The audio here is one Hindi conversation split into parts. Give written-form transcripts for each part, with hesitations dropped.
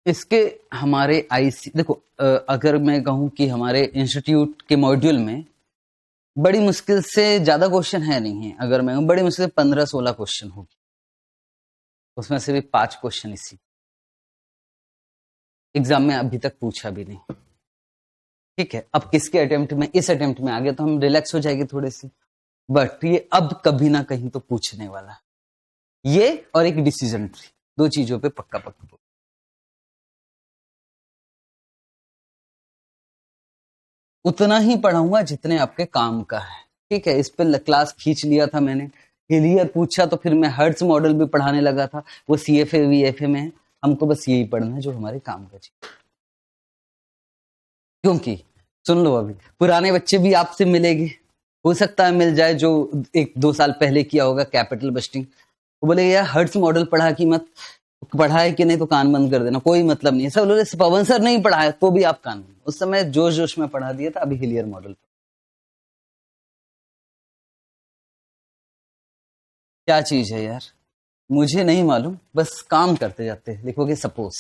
इसके हमारे आईसी देखो, अगर मैं कहूं कि हमारे इंस्टीट्यूट के मॉड्यूल में बड़ी मुश्किल से ज्यादा क्वेश्चन है नहीं है, अगर मैं बड़ी मुश्किल से 15-16 क्वेश्चन होगी, उसमें से भी 5 क्वेश्चन इसी एग्जाम में अभी तक पूछा भी नहीं। ठीक है, अब किसके अटेम्प्ट में, इस अटेम्प्ट में आ गया तो हम रिलैक्स हो जाएंगे थोड़े से, बट ये अब कभी ना कहीं तो पूछने वाला है। ये और एक डिसीजन ट्री, 2 चीजों पे पक्का पक्का। उतना ही पढ़ाऊंगा जितने आपके काम का है। ठीक है, इस पे क्लास खींच लिया था मैंने, हिलियर पूछा तो फिर मैं हर्ट्ज मॉडल भी पढ़ाने लगा था, वो CFA VFA में है, हमको बस यही पढ़ना है जो हमारे काम का चीज। क्योंकि सुन लो, अभी पुराने बच्चे भी आपसे मिलेंगे, हो सकता है मिल जाए जो 1-2 साल पहले किया होगा कैपिटल बस्टिंग, वो बोले यार हर्ट्ज मॉडल पढ़ा कि मत, पढ़ा है कि नहीं तो कान बंद कर देना, कोई मतलब नहीं है। सब लोग पवांसर नहीं पढ़ा है तो भी आप कान बंद। उस समय जोश जोश में पढ़ा दिया था, अभी हिलियर मॉडल। क्या चीज है यार, मुझे नहीं मालूम, बस काम करते जाते हैं। लिखोगे suppose,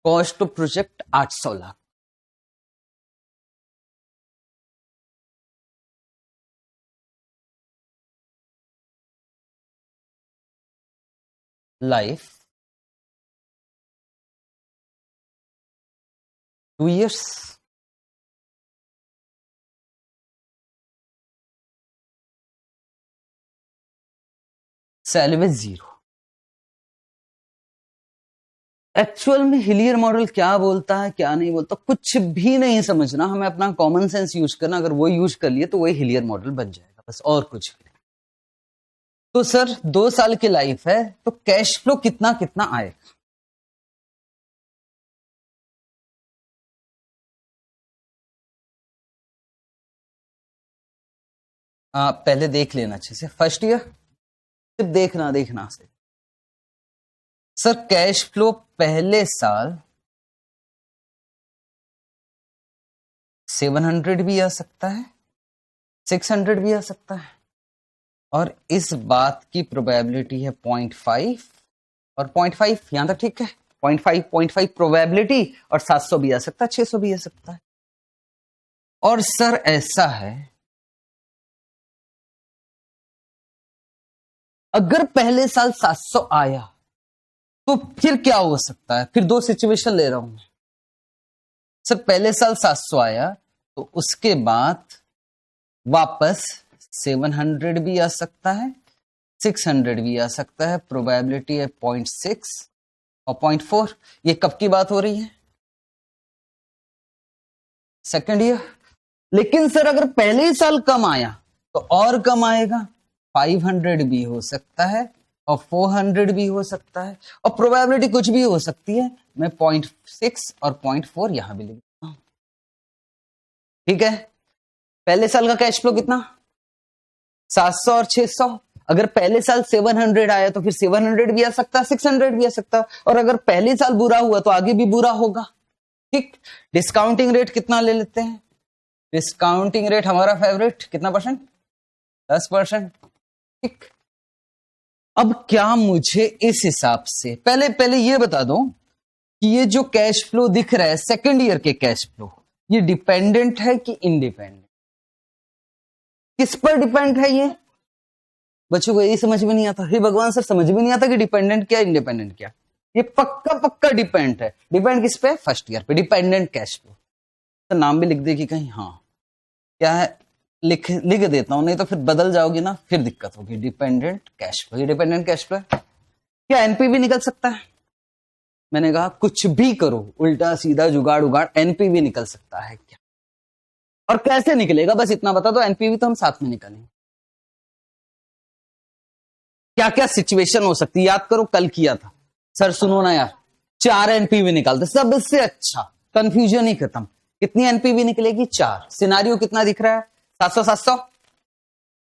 cost of project 800 lakh, life 2 years, salary 0। Actual में हिलियर मॉडल क्या बोलता है क्या नहीं बोलता कुछ भी नहीं समझना, हमें अपना कॉमन सेंस यूज करना। अगर वो यूज कर लिए तो वही हिलियर मॉडल बन जाएगा, बस और कुछ भी नहीं। तो सर 2 साल की लाइफ है, तो कैश फ्लो कितना कितना आएगा? पहले देख लेना अच्छे से, फर्स्ट ईयर सिर्फ देखना से। सर कैश फ्लो पहले साल 700 भी आ सकता है, 600 भी आ सकता है, और इस बात की प्रोबेबिलिटी है 0.5 और 0.5 यहां तक ठीक है। 0.5 प्रोबेबिलिटी, और 700 भी आ सकता है, 600 भी आ सकता है। और सर ऐसा है, अगर पहले साल 700 आया तो फिर क्या हो सकता है? फिर 2 सिचुएशन ले रहा हूं मैं। सर पहले साल 700 आया तो उसके बाद वापस 700 भी आ सकता है, 600 भी आ सकता है। प्रोबेबिलिटी है 0.6 और 0.4। ये कब की बात हो रही है? Second year. लेकिन सर अगर पहले ही साल कम आया तो और कम आएगा, 500 भी हो सकता है और 400 भी हो सकता है, और प्रोबेबिलिटी कुछ भी हो सकती है। मैं 0.6 और 0.4 यहां भी लिख देता हूं। ठीक है, पहले साल का कैश फ्लो कितना? 700 और 600। अगर पहले साल 700 आया तो फिर 700 भी आ सकता है, 600 भी आ सकता है, और अगर पहले साल बुरा हुआ तो आगे भी बुरा होगा। ठीक, डिस्काउंटिंग रेट कितना ले लेते हैं? डिस्काउंटिंग रेट हमारा फेवरेट, कितना परसेंट? 10%। ठीक, अब क्या मुझे इस हिसाब से पहले ये बता दो कि ये जो कैश फ्लो दिख रहा है सेकेंड ईयर के कैश फ्लो, ये डिपेंडेंट है कि इंडिपेंडेंट? किस पर डिपेंड है ये? बच्चों को ये समझ में नहीं आता, हे भगवान सर समझ में नहीं आता कि डिपेंडेंट क्या इंडिपेंडेंट क्या। ये पक्का डिपेंड है। डिपेंड किस पे? फर्स्ट ईयर पे, डिपेंडेंट कैश फ्लो। तो नाम भी लिख दे कि कहीं, हाँ क्या है, लिख देता हूं, नहीं तो फिर बदल जाओगी ना, फिर दिक्कत होगी। डिपेंडेंट कैश फ्लो, ये डिपेंडेंट कैश फ्लो है। क्या एनपीवी निकल सकता है? मैंने कहा कुछ भी करो, उल्टा सीधा जुगाड़ उगाड़, एनपीवी निकल सकता है क्या? और कैसे निकलेगा बस इतना बता दो, एनपीवी तो हम साथ में निकालेंगे। क्या क्या सिचुएशन हो सकती है याद करो, कल किया था। सर सुनो ना यार, 4 एनपीवी निकालते, सबसे अच्छा, कंफ्यूजन ही खत्म। कितनी एनपीवी निकलेगी? 4। सिनारियो कितना दिख रहा है? 700 700,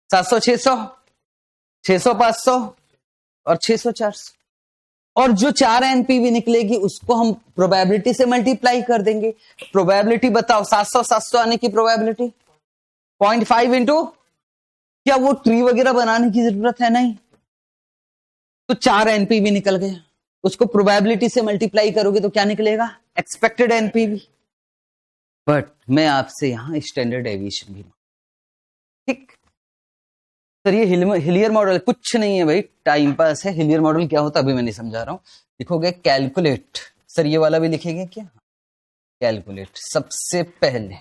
700 600, 600 500 और 600 400। और जो 4 एनपीवी निकलेगी उसको हम प्रोबेबिलिटी से मल्टीप्लाई कर देंगे। प्रोबेबिलिटी बताओ, 700 आने की प्रोबेबिलिटी 0.5 इंटू, क्या वो ट्री वगैरह बनाने की जरूरत है? नहीं। तो 4 एनपीवी निकल गया, उसको प्रोबेबिलिटी से मल्टीप्लाई करोगे तो क्या निकलेगा? Expected NPV. बट मैं आपसे यहां स्टैंडर्ड डेविएशन भी, ठीक सर। ये हिलियर मॉडल कुछ नहीं है भाई, टाइम पास है। हिलियर मॉडल क्या होता है अभी मैं नहीं समझा रहा हूं। लिखोगे कैलकुलेट, सर ये वाला भी लिखेंगे क्या? कैलकुलेट सबसे पहले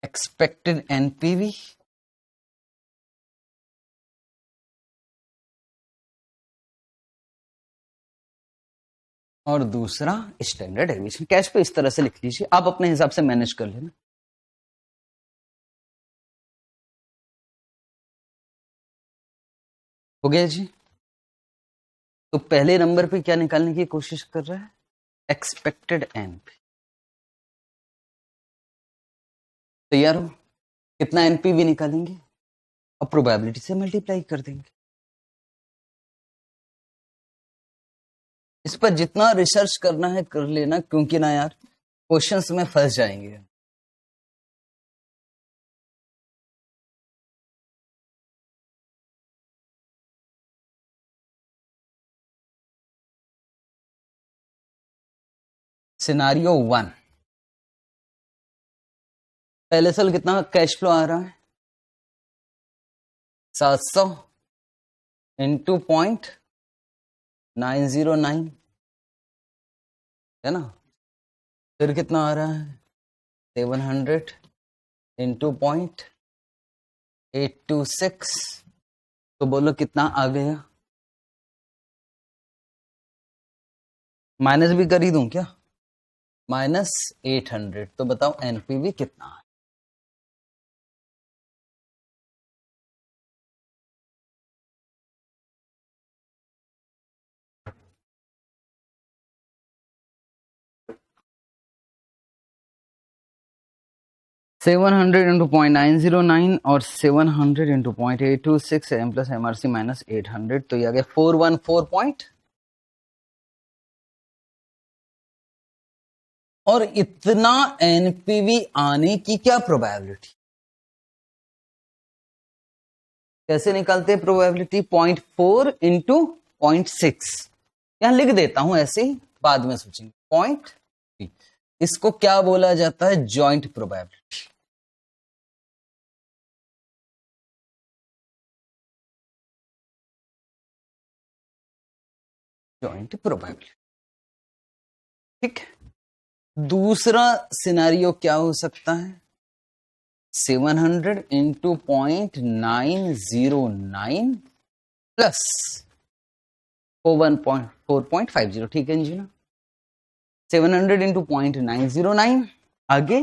एक्सपेक्टेड एनपीवी और दूसरा स्टैंडर्ड डेविएशन। कैश पे इस तरह से लिख लीजिए, आप अपने हिसाब से मैनेज कर लेना। हो गया जी। तो पहले नंबर पे क्या निकालने की कोशिश कर रहा है? Expected NP. तैयार हो? कितना एनपीवी निकालेंगे और प्रोबेबिलिटी से मल्टीप्लाई कर देंगे। इस पर जितना रिसर्च करना है कर लेना, क्योंकि ना यार क्वेश्चंस में फंस जाएंगे। सिनारियो 1, पहले साल कितना कैश फ्लो आ रहा है? 700 इंटू 0.909, है ना। फिर कितना आ रहा है? 700 इंटू 0.826। तो बोलो कितना आ गया? माइनस भी कर ही दूं क्या? -800। तो बताओ एनपीवी कितना है? सेवन हंड्रेड इंटू 0.909 और 700 into 0.826 M plus MRC minus 800, तो ये आ गया 414 पॉइंट। और इतना एनपीवी आने की क्या प्रोबेबिलिटी? कैसे निकालते हैं प्रोबेबिलिटी? 0.4 इंटू 0.6। यहां लिख देता हूं ऐसे ही, बाद में सोचेंगे। 0.3, इसको क्या बोला जाता है? Joint probability. जॉइंट प्रोबेबिलिटी, ठीक। दूसरा सिनेरियो क्या हो सकता है? 700 इंटू 0.909 प्लस 4.50, ठीक है जी ना। 700 इंटू 0.909, आगे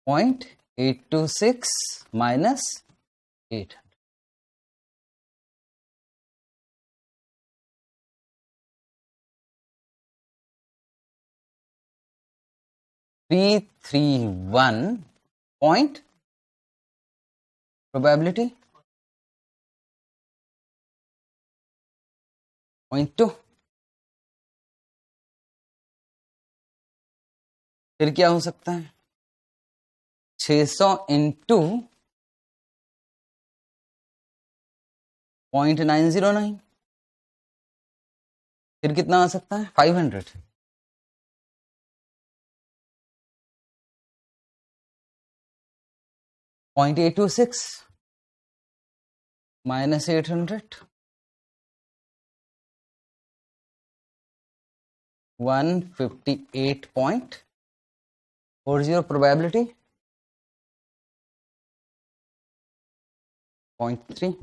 0.826 माइनस 800। 331 point probability 0.2। फिर क्या हो सकता है? 600 इंटू 0.909, फिर कितना आ सकता है? 500। 0.826 minus 800, 158.40 probability 0.3।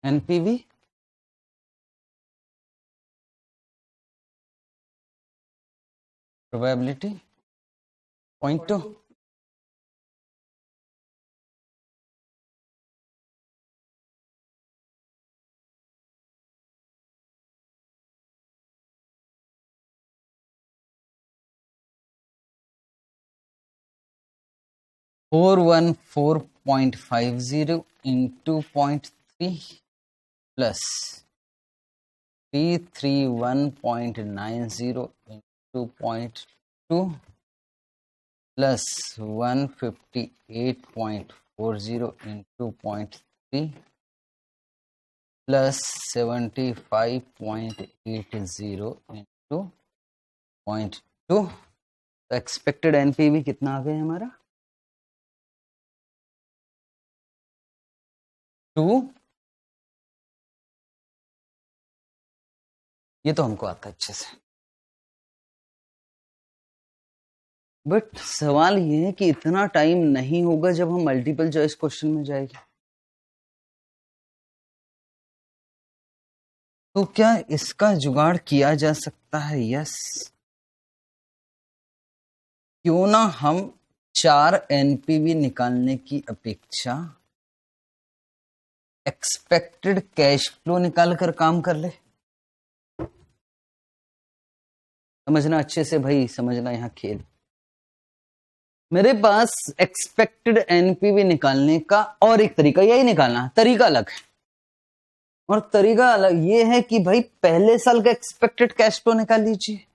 NPV probability 0.2 414.50 into 0.3 plus 331.90 into 0.2 plus 158.40 into 0.3 plus 75.80 into 0.2। तो एक्सपेक्टेड एनपीवी कितना आ गया हमारा 2। ये तो हमको आता है अच्छे से, बट सवाल ये है कि इतना टाइम नहीं होगा जब हम मल्टीपल चॉइस क्वेश्चन में जाएंगे। तो क्या इसका जुगाड़ किया जा सकता है? यस। क्यों ना हम 4 एनपीवी निकालने की अपेक्षा एक्सपेक्टेड कैश फ्लो निकाल कर काम कर ले। समझना अच्छे से भाई, समझना यहां खेल। मेरे पास एक्सपेक्टेड एनपीवी निकालने का और एक तरीका, यही निकालना है, तरीका अलग है। और तरीका अलग ये है कि भाई पहले साल का एक्सपेक्टेड कैश फ्लो निकाल लीजिए,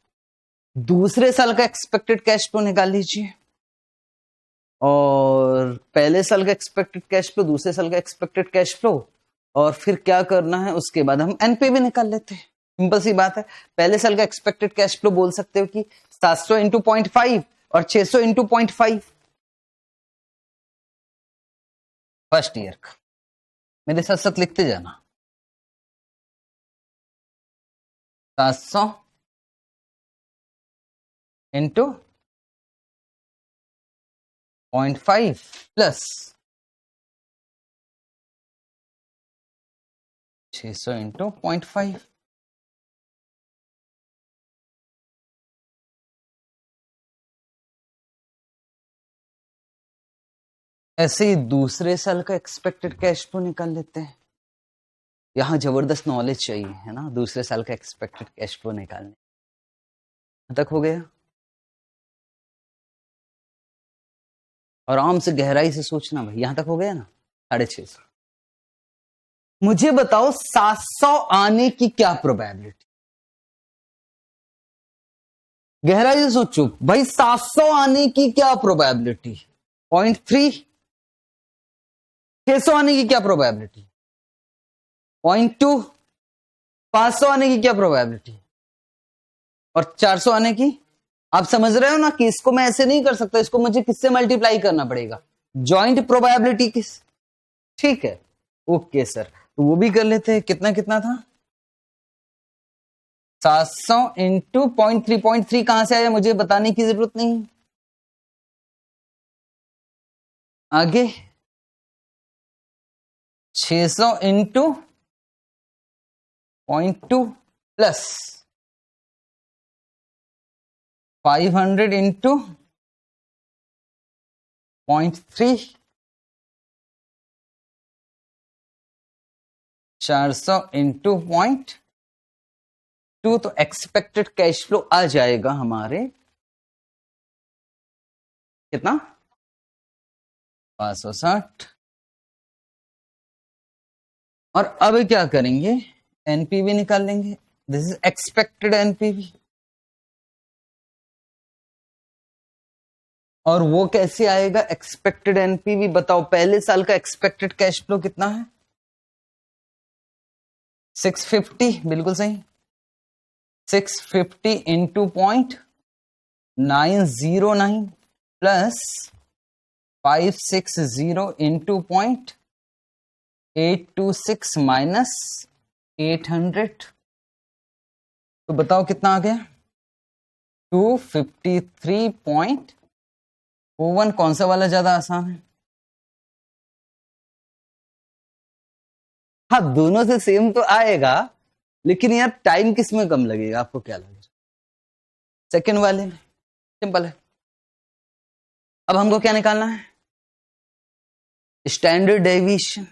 दूसरे साल का एक्सपेक्टेड कैश फ्लो निकाल लीजिए, और पहले साल का एक्सपेक्टेड कैश फ्लो, दूसरे साल का एक्सपेक्टेड कैश फ्लो, और फिर क्या करना है उसके बाद हम एनपीवी निकाल लेते हैं। सिंपल सी बात है। पहले साल का एक्सपेक्टेड कैश फ्लो बोल सकते हो कि 700 इंटू 0.5 और 600 इंटू 0.5 फर्स्ट ईयर का। मेरे साथ साथ लिखते जाना, 700 इंटू 0.5 प्लस 600 इंटू 0.5। ऐसे ही दूसरे साल का एक्सपेक्टेड कैश फ्लो निकाल लेते हैं। यहां जबरदस्त नॉलेज चाहिए है ना, दूसरे साल का एक्सपेक्टेड कैश फ्लो निकालने तक हो गया। और आराम से गहराई से सोचना भाई, यहां तक हो गया ना 650। मुझे बताओ 700 आने की क्या प्रोबेबिलिटी? गहराई से सोचो भाई, 700 आने की क्या प्रोबेबिलिटी? 0.3। 600 आने की क्या प्रोबेबिलिटी? 0.2। 500 आने की क्या प्रोबेबिलिटी? और 400 आने की? आप समझ रहे हो ना कि इसको मैं ऐसे नहीं कर सकता, इसको मुझे किससे मल्टीप्लाई करना पड़ेगा? जॉइंट प्रोबेबिलिटी किस। ठीक है, ओके सर, तो वो भी कर लेते हैं। कितना कितना था? 700 इंटू 0.3। 0.3 कहां से आया मुझे बताने की जरूरत नहीं। आगे 600 इंटू 0.2 प्लस 500 इंटू 0.3, 400 इंटू 0.2। तो एक्सपेक्टेड कैश फ्लो आ जाएगा हमारे कितना? 560। और अब क्या करेंगे? एनपीवी निकाल लेंगे। This is expected NPV. और वो कैसे आएगा एक्सपेक्टेड एनपीवी? बताओ, पहले साल का एक्सपेक्टेड कैश फ्लो कितना है? 650। बिल्कुल सही। 650 इंटू 0.909 प्लस 560 इंटू 0.826 माइनस 800। तो बताओ कितना आ गया? 253.41। कौन सा वाला ज्यादा आसान है? हाँ दोनों से सेम तो आएगा, लेकिन यार टाइम किस में कम लगेगा, आपको क्या लगेगा? सेकंड वाले में। सिंपल है। अब हमको क्या निकालना है? Standard deviation.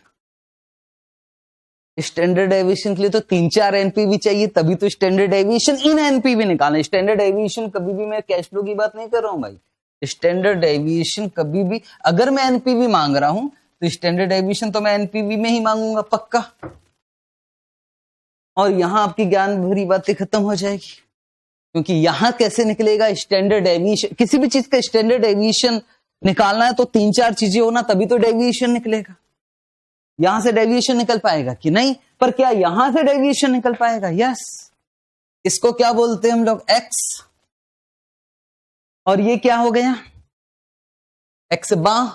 स्टैंडर्ड डेविएशन के लिए तो 3-4 एनपीवी चाहिए, तभी तो स्टैंडर्ड डेविएशन इन एनपीवी निकालना है। स्टैंडर्ड डेविएशन कभी भी, मैं कैश फ्लो की बात नहीं कर रहा हूं भाई, स्टैंडर्ड डेविएशन कभी भी, अगर मैं एनपीवी मांग रहा हूं तो स्टैंडर्ड डेविएशन तो मैं एनपीवी में ही मांगूंगा पक्का। और यहां आपकी ज्ञान भरी बातें खत्म हो जाएगी, क्योंकि यहां कैसे निकलेगा स्टैंडर्ड डेविएशन? किसी भी चीज का स्टैंडर्ड डेविएशन निकालना है तो 3-4 चीजें होना, तभी तो डेविएशन निकलेगा। यहां से डेविएशन निकल पाएगा कि नहीं? पर क्या यहां से डेविएशन निकल पाएगा? यस। इसको क्या बोलते हैं हम लोग? एक्स। और ये क्या हो गया? एक्स बार।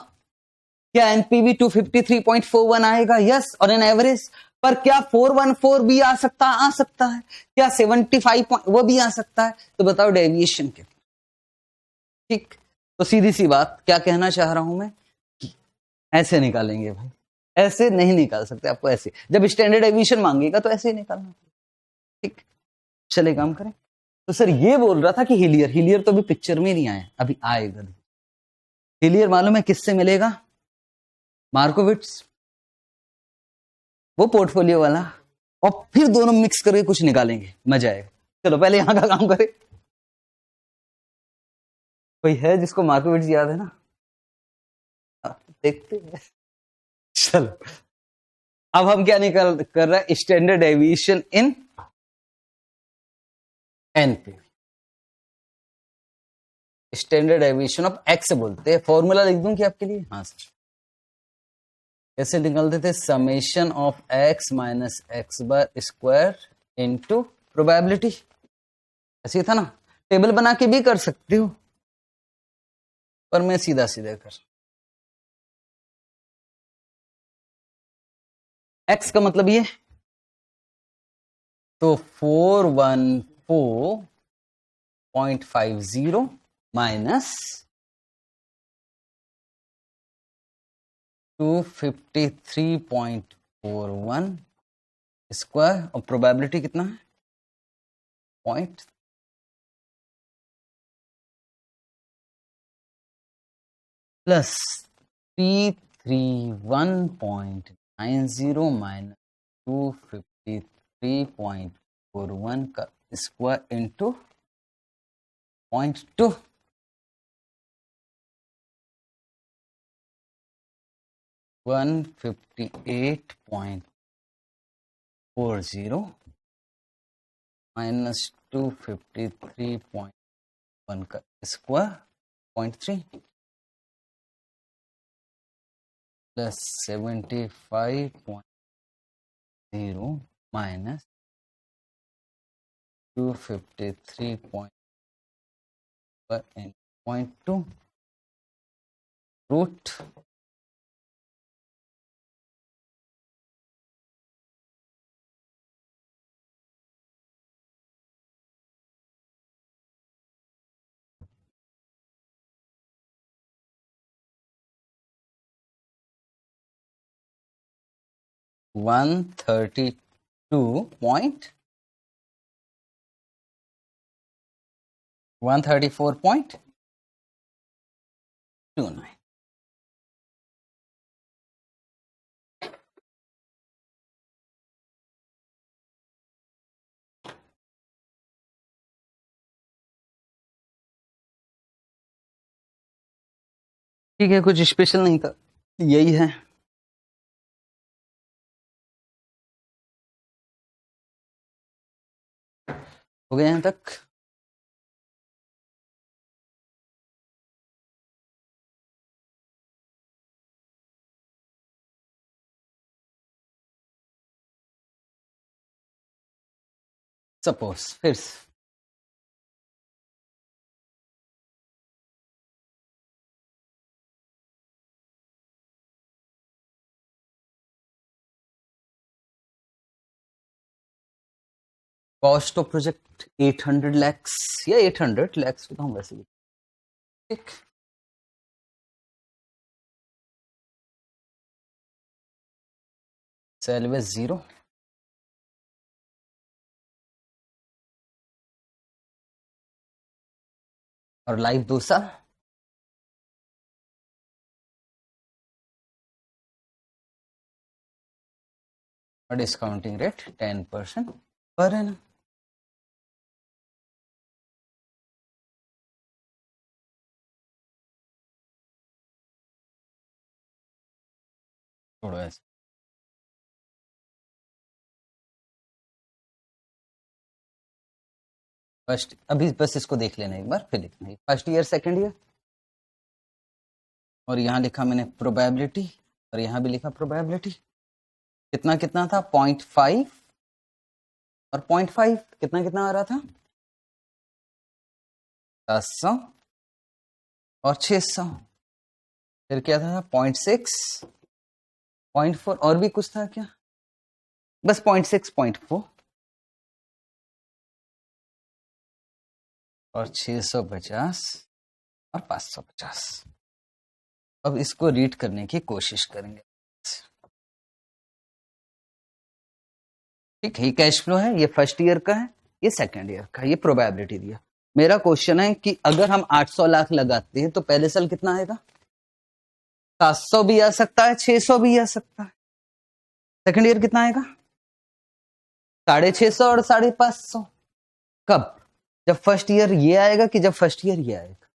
क्या एनपीवी 253.41 आएगा? यस। और एन एवरेज पर क्या 414 भी आ सकता है? आ सकता है। क्या 75 वो भी आ सकता है? तो बताओ डेविएशन कितना? ठीक। तो सीधी सी बात क्या कहना चाह रहा हूं मैं कि ऐसे निकालेंगे भाई, ऐसे नहीं निकाल सकते आपको। ऐसे जब स्टैंडर्ड डेविएशन मांगेगा तो ऐसे ही निकालना। ठीक, चले काम करें। तो सर ये बोल रहा था कि हिलियर, हिलियर तो अभी पिक्चर में नहीं आया, अभी आएगा। हिलियर मालूम है किससे मिलेगा? मार्कोविट्स, वो पोर्टफोलियो वाला, और फिर दोनों मिक्स करके कुछ निकालेंगे, मजा आएगा। चलो पहले यहां का काम करें। कोई है जिसको मार्कोविट्स याद है ना? देखते हैं। चलो अब हम क्या निकाल कर रहे हैं? Standard deviation in NPV. Standard deviation of x बोलते हैं। फॉर्मूला लिख दूं कि आपके लिए? हाँ सर। कैसे निकालते थे? Summation of x minus x bar square into probability. ऐसे था ना? टेबल बना के भी कर सकते हो, पर मैं सीधा सीधा कर। एक्स का मतलब ये, तो 414.50 माइनस 253.41 स्क्वायर, और प्रोबेबिलिटी कितना है? पॉइंट प्लस 331.90 माइनस 253.41 का स्क्वायर इंटू 0.2। 158.40 माइनस 253.1 का स्क्वायर 0.3 प्लस 75.0 माइनस 253.2 रूट 134.29। ठीक है, कुछ स्पेशल नहीं था, यही है। हो गया यहां तक? सपोज फिर कॉस्ट ऑफ प्रोजेक्ट 800 lakhs या 800 lakhs बताऊं वैसे भी। ठीक, एलवेस 0, और लाइफ 2 साल, और डिस्काउंटिंग रेट 10% पर है ना। छोड़ो ऐसे, फर्स्ट अभी बस इसको देख लेना एक बार, फिर लिखना फर्स्ट ईयर सेकंड ईयर, और यहां लिखा मैंने प्रोबेबिलिटी, और यहां भी लिखा प्रोबेबिलिटी। कितना कितना था 0.5 और 0.5 कितना कितना आ रहा था 700 और 600, फिर क्या था 0.6, 0.4 और भी कुछ था क्या, बस 0.6, 0.4 और 650 और 550। अब इसको रीड करने की कोशिश करेंगे। ठीक है, ये कैश फ्लो है, ये फर्स्ट ईयर का है, ये सेकंड ईयर का है, ये प्रोबेबिलिटी दिया। मेरा क्वेश्चन है कि अगर हम 800 लाख लगाते हैं तो पहले साल कितना आएगा, 700 भी आ सकता है, 600 भी आ सकता है। सेकंड ईयर कितना आएगा 650 और 550। कब, जब फर्स्ट ईयर ये आएगा कि जब फर्स्ट ईयर ये आएगा।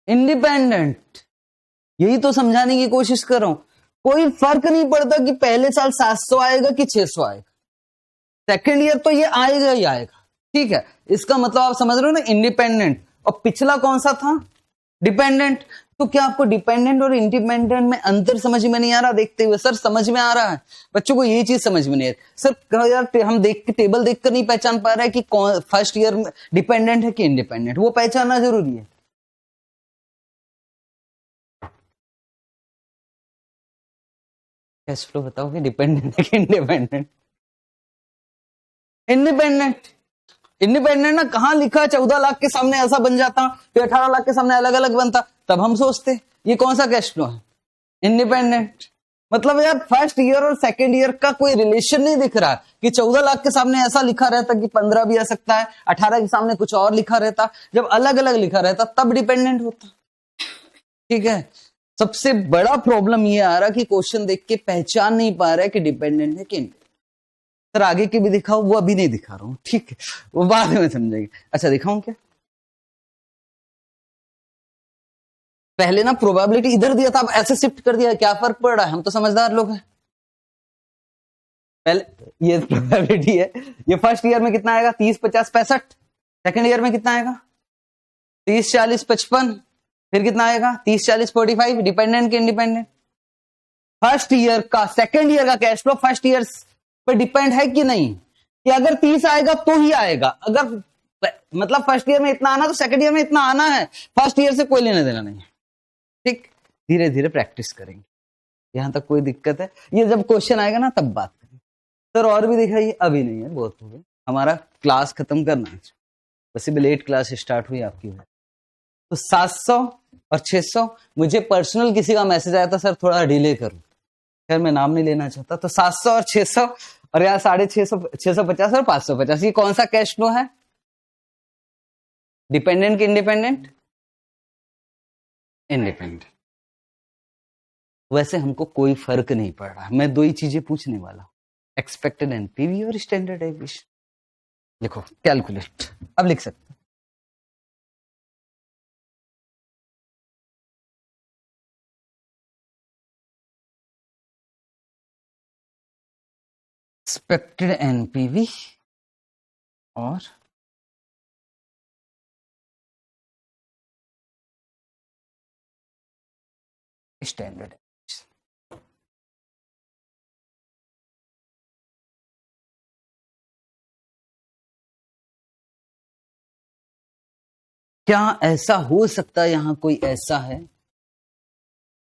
इंडिपेंडेंट, यही तो समझाने की कोशिश कर रहा हूं। कोई फर्क नहीं पड़ता कि पहले साल 700 आएगा कि 600 आएगा, सेकंड ईयर तो ये आएगा ही आएगा। ठीक है, इसका मतलब आप समझ रहे हो ना, इंडिपेंडेंट। और पिछला कौन सा था, डिपेंडेंट। तो क्या आपको डिपेंडेंट और इंडिपेंडेंट में अंतर समझ में नहीं आ रहा देखते हुए? सर समझ में आ रहा है, बच्चों को ये चीज समझ में नहीं आ रही। सर यार हम देख के टेबल देखकर नहीं पहचान पा रहा है कि कौन फर्स्ट ईयर में डिपेंडेंट है कि इंडिपेंडेंट, वो पहचानना जरूरी है। कैश फ्लो बताओगे डिपेंडेंट है कि इंडिपेंडेंट? इंडिपेंडेंट। इंडिपेंडेंट ना कहां लिखा 14 लाख के सामने ऐसा बन जाता, फिर 18 लाख के सामने अलग अलग बनता, तब हम सोचते ये कौन सा कैश फ्लो है, इंडिपेंडेंट। मतलब यार फर्स्ट ईयर और सेकंड ईयर का कोई रिलेशन नहीं दिख रहा कि 14 लाख के सामने ऐसा लिखा रहता कि 15 भी आ सकता है, 18 के सामने कुछ और लिखा रहता, जब अलग अलग लिखा रहता तब डिपेंडेंट होता। ठीक है, सबसे बड़ा प्रॉब्लम ये आ रहा कि क्वेश्चन देख के पहचान नहीं पा रहा है कि डिपेंडेंट है कि इंडिपेंडेंट। सर आगे के भी दिखाओ, वो अभी नहीं दिखा रहा हूं, ठीक है, वो बाद में समझेंगे। अच्छा दिखाऊं क्या, पहले ना प्रोबेबिलिटी इधर दिया था, अब ऐसे शिफ्ट कर दिया, क्या फर्क पड़ रहा है, हम तो समझदार लोग हैं। पहले ये प्रोबेबिलिटी है, ये फर्स्ट ईयर में कितना आएगा 30, 50, 65, सेकंड ईयर में कितना आएगा 30, 40, 55, फिर कितना आएगा 30, 40, 45, डिपेंडेंट के इंडिपेंडेंट। फर्स्ट ईयर का सेकंड ईयर का कैश फ्लो फर्स्ट ईयर पर डिपेंड है कि नहीं, कि अगर 30 आएगा तो ही आएगा, अगर मतलब फर्स्ट ईयर में इतना आना तो सेकंड ईयर में इतना आना है, फर्स्ट ईयर से कोई लेना देना नहीं है। ठीक, धीरे धीरे प्रैक्टिस करेंगे, यहां तक कोई दिक्कत है? ये जब क्वेश्चन आएगा ना तब बात करेंगे। सर और भी दिखाइए, अभी नहीं है, बहुत हो गया, हमारा क्लास खत्म करना है, वैसे भी लेट क्लास स्टार्ट हुई आपकी। तो 700 और 600, मुझे पर्सनल किसी का मैसेज आया था सर थोड़ा डिले करो, खैर मैं नाम नहीं लेना चाहता। तो 700 और 600 और यार 650, 650 और 550, ये कौन सा कैश फ्लो है, डिपेंडेंट कि इंडिपेंडेंट? इंडिपेंडेंट। वैसे हमको कोई फर्क नहीं पड़ रहा, मैं दो ही चीजें पूछने वाला हूं, एक्सपेक्टेड एनपीवी और स्टैंडर्ड डेविएशन। लिखो कैलकुलेट, अब लिख सकते एक्सपेक्टेड एनपीवी और स्टैंडर्ड। क्या ऐसा हो सकता है यहां कोई ऐसा है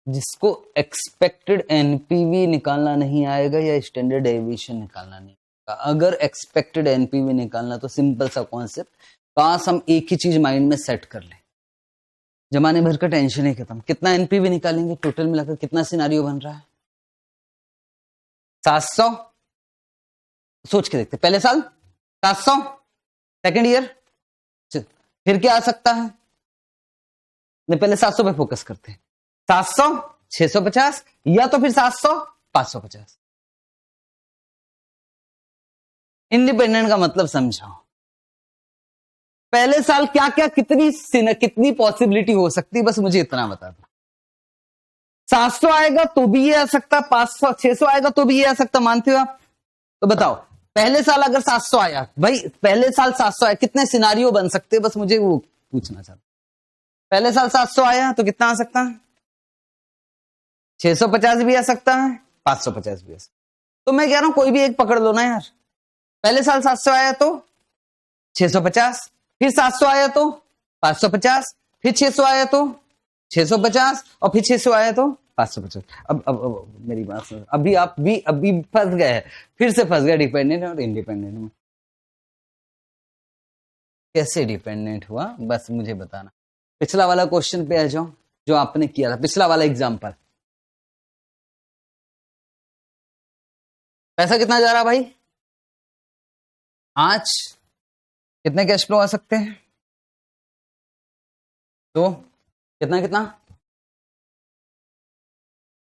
जिसको एक्सपेक्टेड एनपीवी निकालना नहीं आएगा या स्टैंडर्ड डेविएशन निकालना नहीं आएगा? अगर एक्सपेक्टेड एनपीवी निकालना तो सिंपल सा कॉन्सेप्ट, काश हम एक ही चीज माइंड में सेट कर लें, जमाने भर का टेंशन ही खत्म। कितना एनपीवी निकालेंगे, टोटल मिलाकर कितना सिनारियो बन रहा है 700, सोच के देखते पहले साल 700, सेकेंड ईयर फिर क्या आ सकता है, नहीं पहले 700 पे फोकस करते हैं, 700, 650 या तो फिर 700, 550। इंडिपेंडेंट का मतलब समझाओ, पहले साल क्या क्या कितनी पॉसिबिलिटी हो सकती है, बस मुझे इतना बता दो। 700 आएगा तो भी ये आ सकता, 500 600 आएगा तो भी ये आ सकता, मानते हो आप? तो बताओ पहले साल अगर 700 आया, भाई पहले साल 700 आया, कितने सिनारियो बन सकते हैं, बस मुझे वो पूछना चाहता। पहले साल 700 आया तो कितना आ सकता है, 650 भी आ सकता है, 550 भी आ सकता है। तो मैं कह रहा हूं कोई भी एक पकड़ लो ना यार। पहले साल 700 आया तो 650, फिर 700 आया तो 550, फिर 600 आया तो 650 और फिर 600 आया तो 550। अब मेरी बात सुनो, अभी फंस गए हैं, फिर से फंस गए डिपेंडेंट और इंडिपेंडेंट में। कैसे डिपेंडेंट हुआ बस मुझे बताना। पिछला वाला क्वेश्चन पे आ जाओ जो आपने किया था, पिछला वाला एग्जांपल। पैसा कितना जा रहा भाई, आज कितने कैश फ्लो आ सकते हैं, तो कितना कितना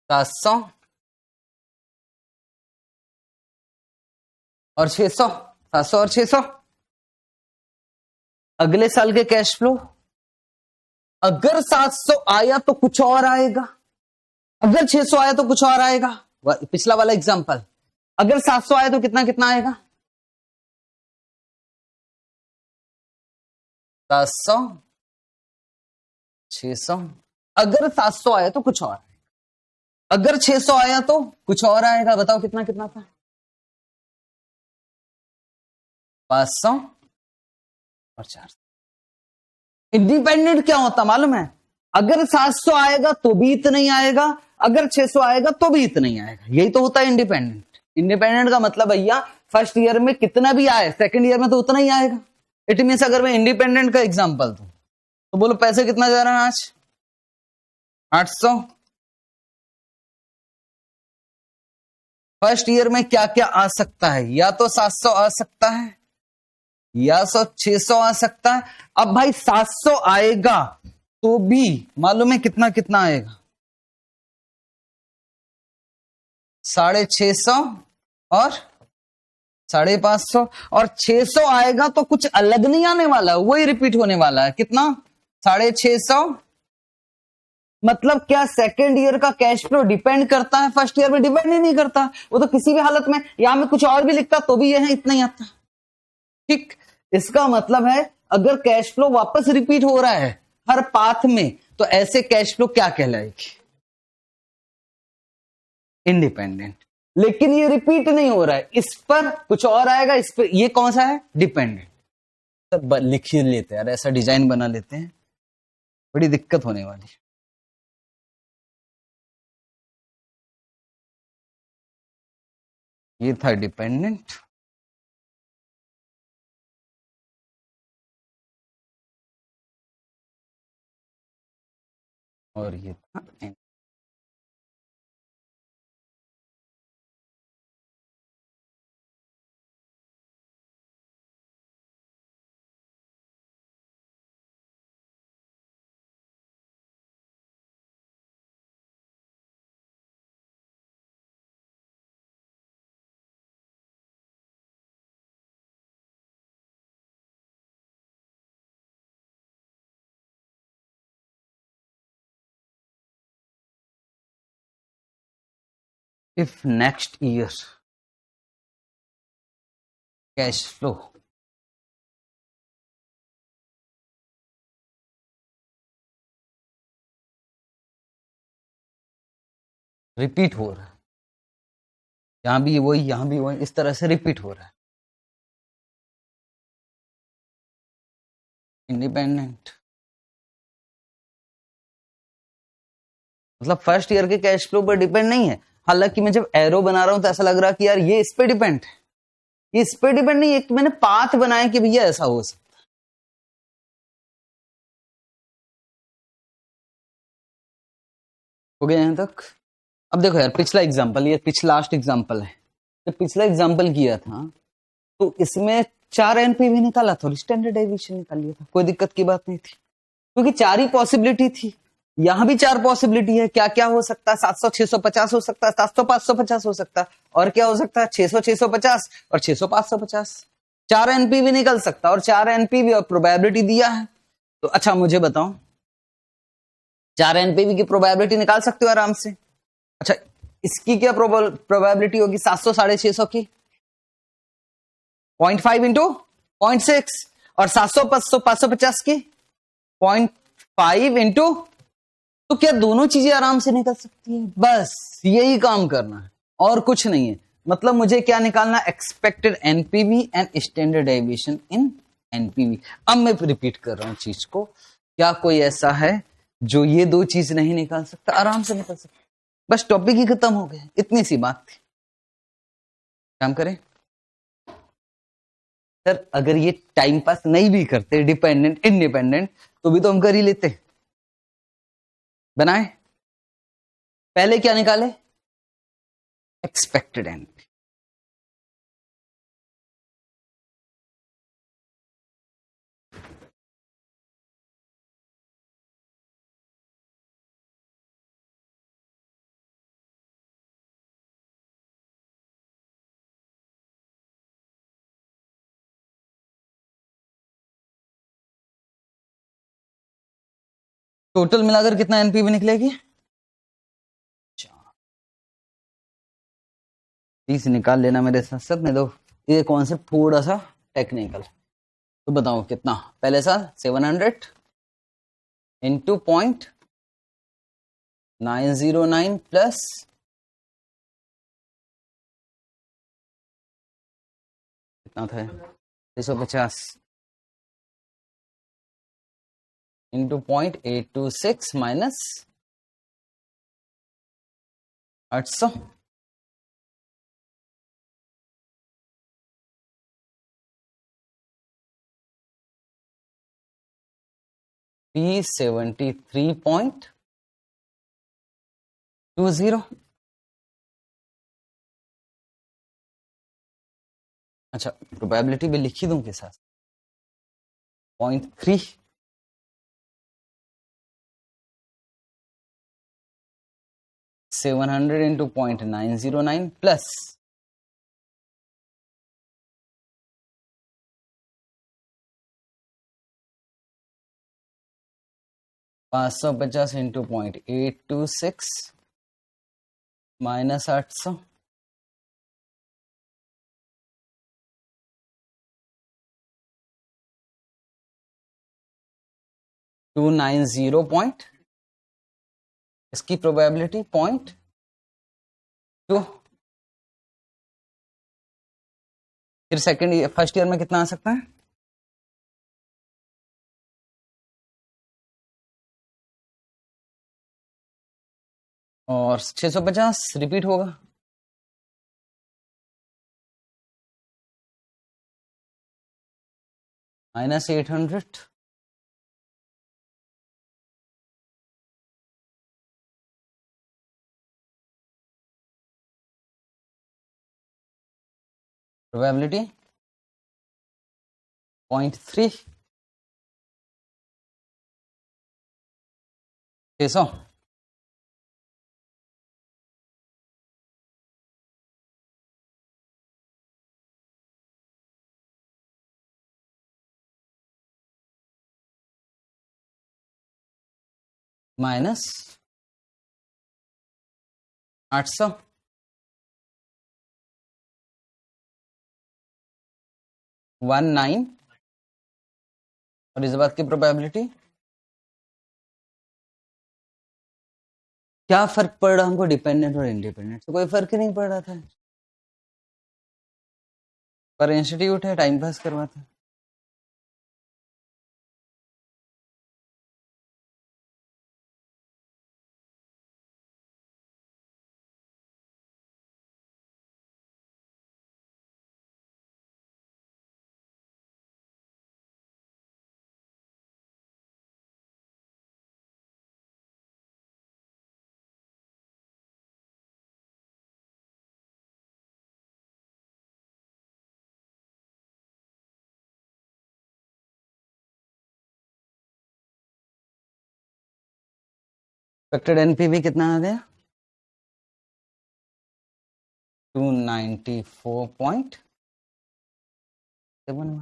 700 और 600, 700 और 600। अगले साल के कैश फ्लो, अगर 700 आया तो कुछ और आएगा, अगर 600 आया तो कुछ और आएगा। पिछला वाला एग्जांपल, अगर 700 आया तो कितना कितना आएगा, 700 600। अगर 700 आया तो कुछ और आएगा, अगर 600 आया तो कुछ और आएगा। बताओ कितना कितना था, 500 और 400। इंडिपेंडेंट क्या होता मालूम है, अगर 700 आएगा तो भी इतना ही आएगा, अगर 600 आएगा तो भी इतना ही आएगा। यही तो होता है इंडिपेंडेंट। इंडिपेंडेंट का मतलब भैया फर्स्ट ईयर में कितना भी आए, सेकंड ईयर में तो उतना ही आएगा। इट मीन्स अगर मैं इंडिपेंडेंट का एग्जांपल दूं तो बोलो पैसे कितना जा रहा है आज, 800। फर्स्ट ईयर में क्या क्या आ सकता है, या तो 700 आ सकता है या 600 आ सकता है। अब भाई 700 आएगा तो भी मालूम है कितना कितना आएगा, 650 और 550। और 600 आएगा तो कुछ अलग नहीं आने वाला, वही रिपीट होने वाला है। कितना, 650। मतलब क्या सेकेंड ईयर का कैश फ्लो डिपेंड करता है, फर्स्ट ईयर में डिपेंड ही नहीं करता। वो तो किसी भी हालत में, यहां में कुछ और भी लिखता तो भी यह इतना ही आता। ठीक, इसका मतलब है अगर कैश फ्लो वापस रिपीट हो रहा है हर पाथ में, तो ऐसे कैश फ्लो क्या कहलाएगी, इंडिपेंडेंट। लेकिन ये रिपीट नहीं हो रहा है, इस पर कुछ और आएगा, इस पर ये कौन सा है, डिपेंडेंट। तो लिख ही लेते हैं यार, ऐसा डिजाइन बना लेते हैं, बड़ी दिक्कत होने वाली है। ये था डिपेंडेंट, और ये था if next year cash flow repeat हो रहा है, यहां भी वही यहां भी वही, इस तरह से रिपीट हो रहा है, इंडिपेंडेंट। मतलब फर्स्ट ईयर के कैश फ्लो पर डिपेंड नहीं है। हालांकि मैं जब एरो बना रहा हूं तो ऐसा लग रहा कि यार ये इस पे डिपेंड है, ये इस पे डिपेंड नहीं, एक मैंने पाथ बनाया कि भैया ऐसा हो सकता है। हो गया यहां तक। अब देखो यार पिछला एग्जांपल, ये लास्ट एग्जांपल है, जब पिछला एग्जाम्पल किया था तो इसमें 4 एनपीवी निकाला था और स्टैंडर्ड डेविएशन निकाल लिया था, कोई दिक्कत की बात नहीं थी क्योंकि 4 ही पॉसिबिलिटी थी। यहां भी 4 पॉसिबिलिटी है, क्या क्या हो सकता है, 700 650 हो सकता है, 700 550 हो सकता है, और क्या हो सकता है 600 650 और 600 550। 4 एनपीवी निकल सकता है और 4 एनपीवी और प्रोबेबिलिटी दिया है। तो अच्छा मुझे बताओ, 4 एनपीवी की प्रोबेबिलिटी निकाल सकते हो आराम से। अच्छा इसकी क्या प्रोबेबिलिटी होगी 700 650 की, 0.5 इंटू 0.6, और 700 550 की 0.5 इंटू, तो क्या दोनों चीजें आराम से निकल सकती है। बस यही काम करना है और कुछ नहीं है। मतलब मुझे क्या निकालना, expected NPV and standard deviation in NPV. अब मैं रिपीट कर रहा हूं चीज को, क्या कोई ऐसा है जो ये दो चीज नहीं निकाल सकता, आराम से निकल सकता। बस टॉपिक ही खत्म हो गया, इतनी सी बात थी। काम करें सर, अगर ये टाइम पास नहीं भी करते, डिपेंडेंट इंडिपेंडेंट, तो भी तो हम कर ही लेते। बनाए, पहले क्या निकाले, एक्सपेक्टेड एनपी। टोटल मिलाकर कितना एनपीवी निकलेगी, 30 निकाल लेना मेरे साथ साथ। नहीं तो ये कॉन्सेप्ट थोड़ा सा टेक्निकल। तो बताओ कितना, पहले साल 700 इंटू 0.909 प्लस कितना था 350 इंटू 0.826 माइनस 800। P73.20। अच्छा प्रोबेबिलिटी भी लिखी दूं के साथ, 0.3 700 into 0.909 plus 550 into 0.826 minus 800। Two 290 point, इसकी प्रोबेबिलिटी 0.2। फिर सेकंड फर्स्ट ईयर में कितना आ सकता है, और 650 रिपीट होगा, माइनस 800। प्रोबेबिलिटी 0.3, 600 माइनस 800, 19, और इस बात की प्रोबेबिलिटी। क्या फर्क पड़ रहा हमको डिपेंडेंट और इंडिपेंडेंट से, कोई फर्क ही नहीं पड़ रहा था, पर इंस्टीट्यूट है टाइम पास करवाता। एक्सपेक्टेड एनपीवी कितना आ गया? 294.71।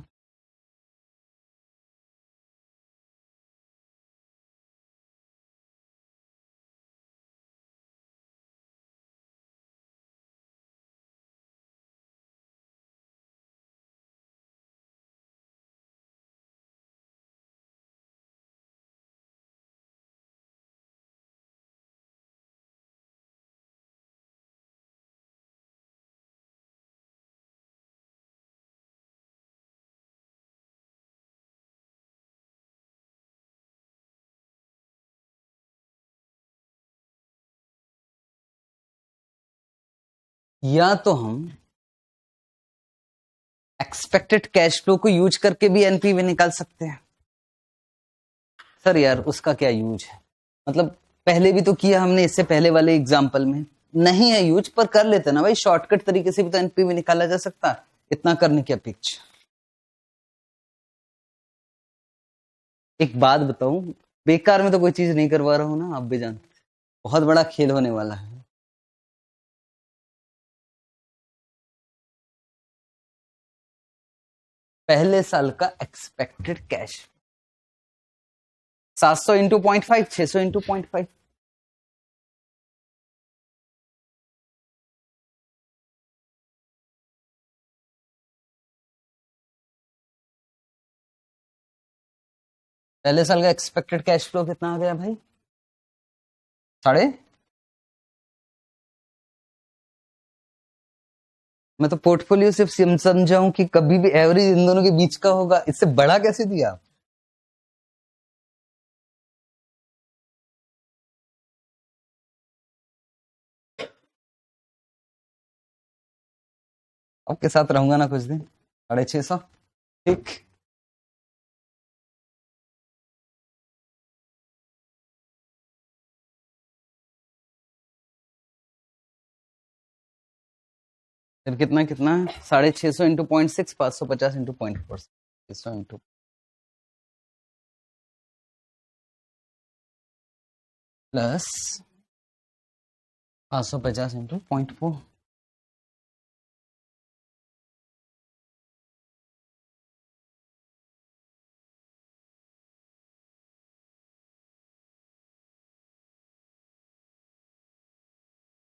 या तो हम एक्सपेक्टेड कैश फ्लो को यूज करके भी एनपीवी निकाल सकते हैं। सर यार उसका क्या यूज है? मतलब पहले भी तो किया हमने, इससे पहले वाले एग्जाम्पल में नहीं है यूज, पर कर लेते ना भाई, शॉर्टकट तरीके से भी तो एनपीवी निकाला जा सकता है, इतना करने की अपेक्षा। एक बात बताऊं, बेकार में तो कोई चीज नहीं करवा रहा हूं ना, आप भी जानते, बहुत बड़ा खेल होने वाला है। पहले साल का एक्सपेक्टेड कैश 700 इंटू 0.5, 600 इंटू 0.5। पहले साल का एक्सपेक्टेड कैश फ्लो कितना आ गया भाई? साढ़े, मैं तो पोर्टफोलियो सिर्फ समझाऊं कि कभी भी एवरेज इन दोनों के बीच का होगा, इससे बड़ा कैसे दिया? आपके साथ रहूंगा ना कुछ दिन, 650, ठीक। फिर कितना कितना है? 650 into 0.6, 550 into 0.4, 600 into plus 550 into 0.4।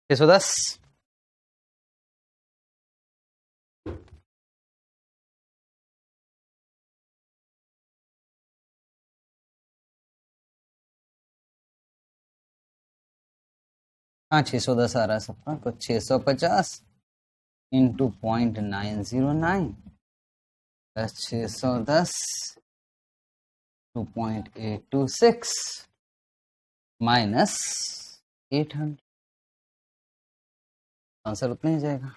छः सौ 10। हाँ 610 आ रहा है सबका, तो 650 इंटू 0.909 प्लस 610 2.826 माइनस 800, आंसर उतना ही जाएगा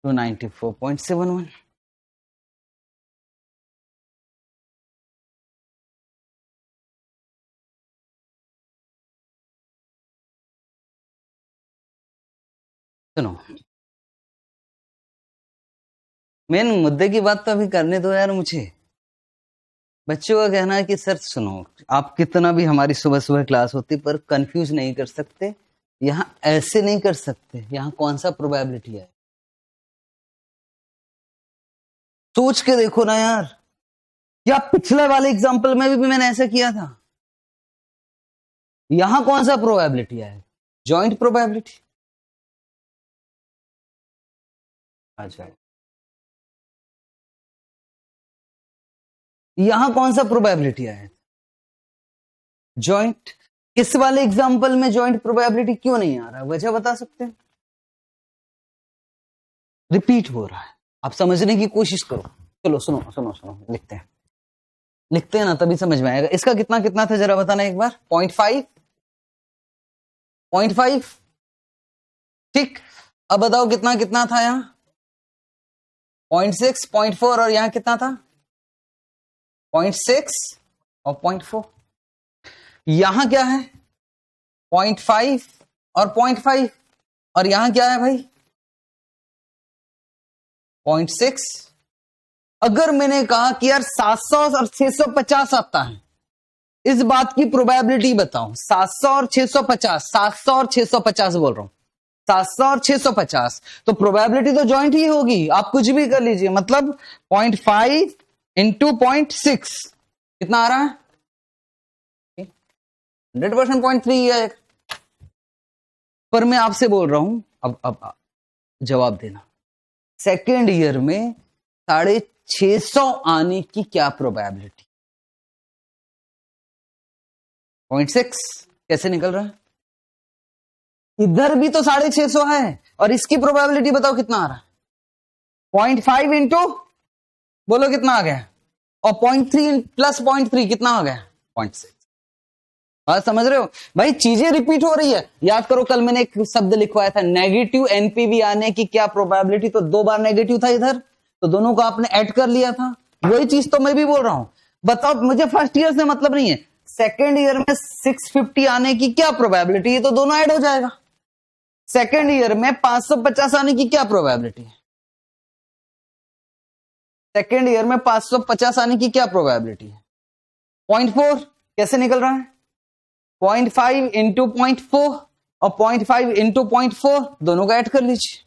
294.71। सुनो, मेन मुद्दे की बात तो अभी करने दो यार मुझे। बच्चों का कहना है कि सर सुनो, आप कितना भी हमारी सुबह सुबह क्लास होती पर कंफ्यूज नहीं कर सकते, यहां ऐसे नहीं कर सकते, यहां कौन सा प्रोबेबिलिटी है, सोच के देखो ना यार। या पिछले वाले एग्जांपल में भी मैंने ऐसा किया था, यहां कौन सा प्रोबेबिलिटी है? Joint probability. अच्छा, यहां कौन सा प्रोबेबिलिटी है? जॉइंट। इस वाले एग्जांपल में जॉइंट प्रोबेबिलिटी क्यों नहीं आ रहा, वजह बता सकते हैं? रिपीट हो रहा है, आप समझने की कोशिश करो। चलो सुनो सुनो सुनो, लिखते हैं, लिखते हैं ना तभी समझ में आएगा। इसका कितना कितना था जरा बताना एक बार। 0.5, 0.5, ठीक। अब बताओ कितना कितना था यहां? 0.6, 0.4 और यहां कितना था? 0.6 और 0.4। यहां क्या है? 0.5 और 0.5, और यहां क्या है भाई? 0.6। अगर मैंने कहा कि यार 700 और 650 आता है, इस बात की प्रोबेबिलिटी बताओ, 700 और 650, 700 और 650 बोल रहा हूं, 700 और 650, तो प्रोबेबिलिटी तो जॉइंट ही होगी, आप कुछ भी कर लीजिए, मतलब 0.5 इंटू 0.6 कितना आ रहा है, 100% 0.3 है। पर मैं आपसे बोल रहा हूं, अब जवाब देना, सेकेंड ईयर में 650 आने की क्या प्रोबेबिलिटी, 0.6 कैसे निकल रहा है, इधर भी तो 650 है, और इसकी प्रोबेबिलिटी बताओ कितना आ रहा है, 0.5 इंटू बोलो कितना आ गया, और 0.3 प्लस 0.3 कितना आ गया, 0.6। बात समझ रहे हो भाई, चीजें रिपीट हो रही है। याद करो कल मैंने एक शब्द लिखवाया था, नेगेटिव एनपीवी आने की क्या प्रोबेबिलिटी, तो 2 बार नेगेटिव था इधर, तो दोनों को आपने ऐड कर लिया था, वही चीज तो मैं भी बोल रहा हूं। बताओ, मुझे फर्स्ट ईयर से मतलब नहीं है, सेकेंड ईयर में 650 आने की क्या प्रोबेबिलिटी है, तो दोनों ऐड हो जाएगा। सेकेंड ईयर में 550 आने की क्या प्रोबेबिलिटी है, सेकेंड ईयर में 550 आने की क्या प्रोबेबिलिटी है, 0.4 कैसे निकल रहा है, 0.5 इंटू 0.4 और 0.5 इंटू 0.4 दोनों का ऐड कर लीजिए,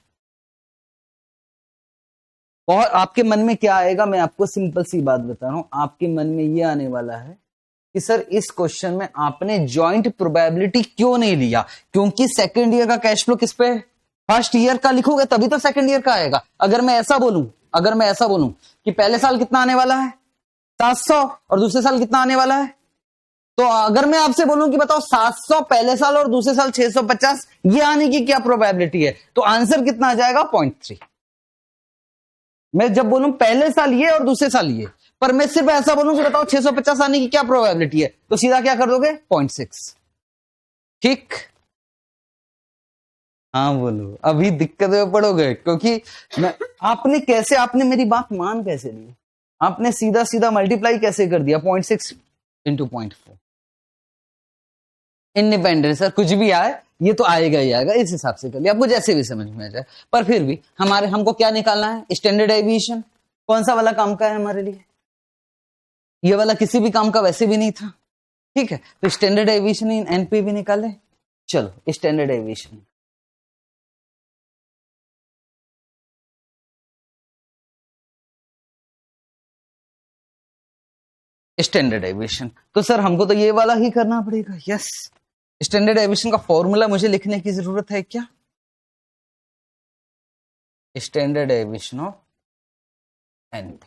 और आपके मन में क्या आएगा, मैं आपको सिंपल सी बात बता रहा हूं, आपके मन में यह आने वाला है कि सर इस क्वेश्चन में आपने जॉइंट प्रोबेबिलिटी क्यों नहीं लिया, क्योंकि सेकेंड ईयर का कैश फ्लो किस पे, फर्स्ट ईयर का लिखोगे तभी तो सेकेंड ईयर का आएगा। अगर मैं ऐसा बोलूं कि पहले साल कितना आने वाला है 700 और दूसरे साल कितना आने वाला है, तो अगर मैं आपसे बोलूं कि बताओ 700 पहले साल और दूसरे साल 650, ये आने की क्या प्रोबेबिलिटी है, तो आंसर कितना आ जाएगा, 0.3। मैं जब बोलूं पहले साल ये और दूसरे साल ये, पर मैं सिर्फ ऐसा बोलूं कि बताओ 650 आने की क्या प्रोबेबिलिटी है, तो सीधा क्या कर दोगे, 0.6। ठीक, हाँ बोलो, अभी दिक्कत में पड़ोगे, क्योंकि आपने मेरी बात मान कैसे ली, आपने सीधा सीधा मल्टीप्लाई कैसे कर दिया, 0.6 इंटू 0.4। इंडिपेंडेंट सर कुछ भी आए ये तो आएगा ही आएगा, इस हिसाब से कर लिया, आपको जैसे भी समझ में आ जाए, पर फिर भी हमको क्या निकालना है, स्टैंडर्ड डेविएशन। कौन सा वाला काम का है हमारे लिए, ये वाला किसी भी काम का वैसे भी नहीं था, ठीक है, तो स्टैंडर्ड डेविएशन इन एनपी भी निकाले। चलो स्टैंडर्ड डेविएशन, स्टैंडर्ड डेविएशन, तो सर हमको तो ये वाला ही करना पड़ेगा, यस। स्टैंडर्ड डेविएशन का फॉर्मूला मुझे लिखने की जरूरत है क्या, स्टैंडर्ड डेविएशन ऑफ एनपी,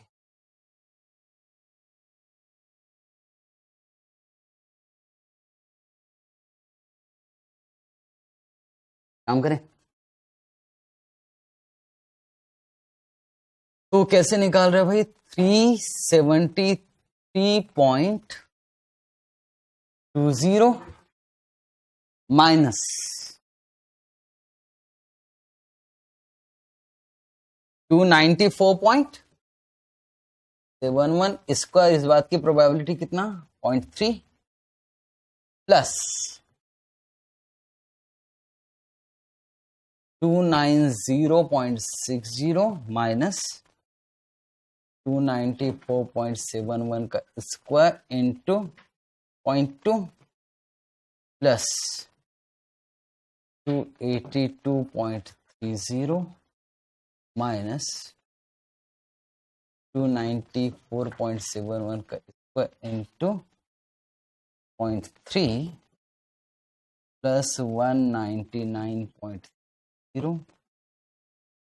काम करें, तो कैसे निकाल रहे हो भाई, 373.20 माइनस 294.71 स्क्वायर, इस बात की प्रोबेबिलिटी कितना, 0.3 प्लस 290.60 माइनस 294.71 का स्क्वायर इंटू 0.2 प्लस 282.30 माइनस 294.71 का square into 0.3 plus 199.0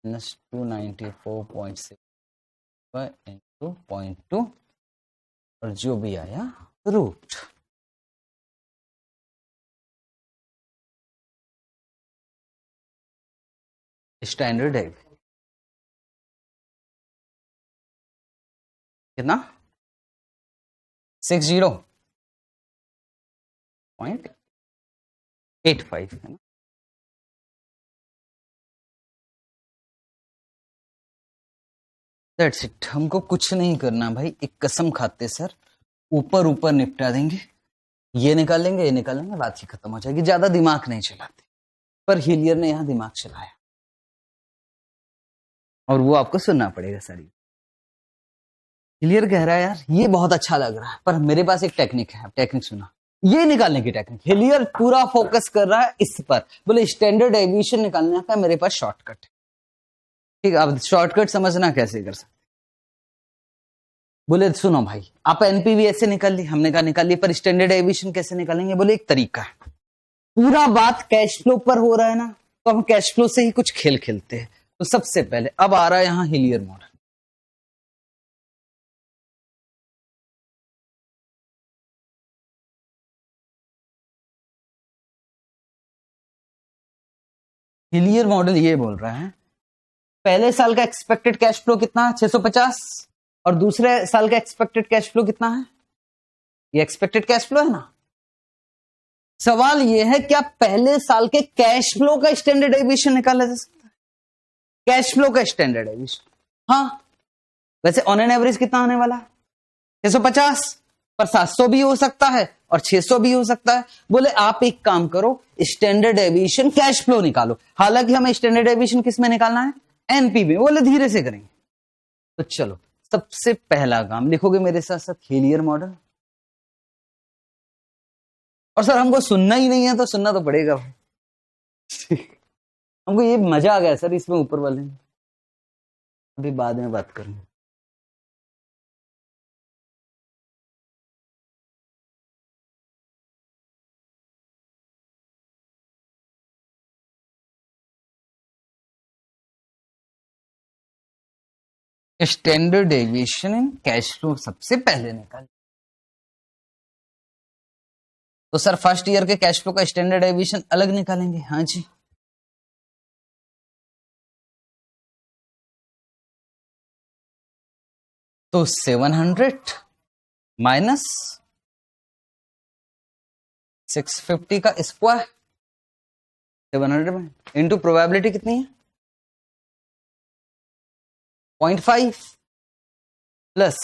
minus 294.6 into 0.2 और जो भी आया रूट। स्टैंडर्ड है कितना, 60.85 है ना, दैट्स इट। हमको कुछ नहीं करना भाई, एक कसम खाते सर, ऊपर ऊपर निपटा देंगे, ये निकालेंगे, बात ही खत्म हो जाएगी, ज्यादा दिमाग नहीं चलाते। पर हिलियर ने यहां दिमाग चलाया और वो आपको सुनना पड़ेगा सारी। हिलियर कह रहा है यार ये बहुत अच्छा लग रहा है, पर मेरे पास एक टेक्निक है। टेक्निक सुना, ये निकालने की टेक्निक। हिलियर पूरा फोकस कर रहा है इस पर, बोले स्टैंडर्ड डेविएशन निकालने का मेरे पास शॉर्टकट। ठीक है, अब शॉर्टकट समझना कैसे कर सकते। बोले सुनो भाई, आप एनपीवी ऐसे निकाल ली, हमने कहा निकाल ली, पर स्टैंडर्ड डेविएशन कैसे निकालेंगे? बोले एक तरीका है, पूरा बात कैश फ्लो पर हो रहा है ना, तो हम कैश फ्लो से ही कुछ खेल खेलते हैं। तो सबसे पहले अब आ रहा है यहां हिलियर मॉडल। हिलियर मॉडल ये बोल रहा है पहले साल का एक्सपेक्टेड कैश फ्लो कितना है 650, और दूसरे साल का एक्सपेक्टेड कैश फ्लो कितना है, ये एक्सपेक्टेड कैश फ्लो है ना। सवाल ये है क्या पहले साल के कैश फ्लो का स्टैंडर्ड डेविएशन निकाला जा सकता है? कैश फ्लो का स्टैंडर्ड डेविएशन, हाँ। वैसे ऑन एन एवरेज कितना आने वाला है 650, पर 700 भी हो सकता है और 600 भी हो सकता है। बोले आप एक काम करो, स्टैंडर्ड डेविएशन कैश फ्लो निकालो। हालांकि हमें स्टैंडर्ड डेविएशन किस में निकालना है, एनपी में। बोले धीरे से करेंगे। तो चलो सबसे पहला काम लिखोगे मेरे साथ साथ हिलियर मॉडल। और सर हमको सुनना ही नहीं है, तो सुनना तो पड़ेगा भाई। हमको ये मजा आ गया सर इसमें ऊपर वाले में, अभी बाद में बात करेंगे। Standard deviation in cash flow सबसे पहले निकाल। तो सर फर्स्ट ईयर के कैश फ्लो का स्टैंडर्ड डेविएशन अलग निकालेंगे, हाँ जी। तो 700 माइनस 650 का स्क्वायर, 700 में इंटू प्रोबेबिलिटी कितनी है 0.5 प्लस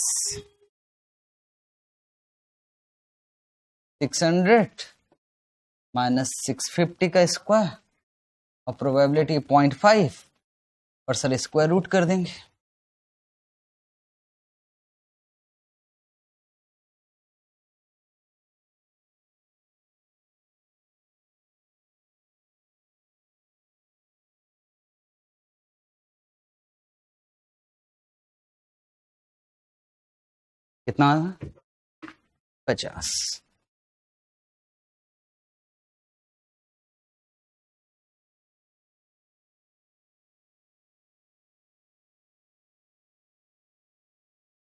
600 माइनस 650 का स्क्वायर, और प्रोबेबिलिटी 0.5, और सर स्क्वायर रूट कर देंगे। कितना आया 50।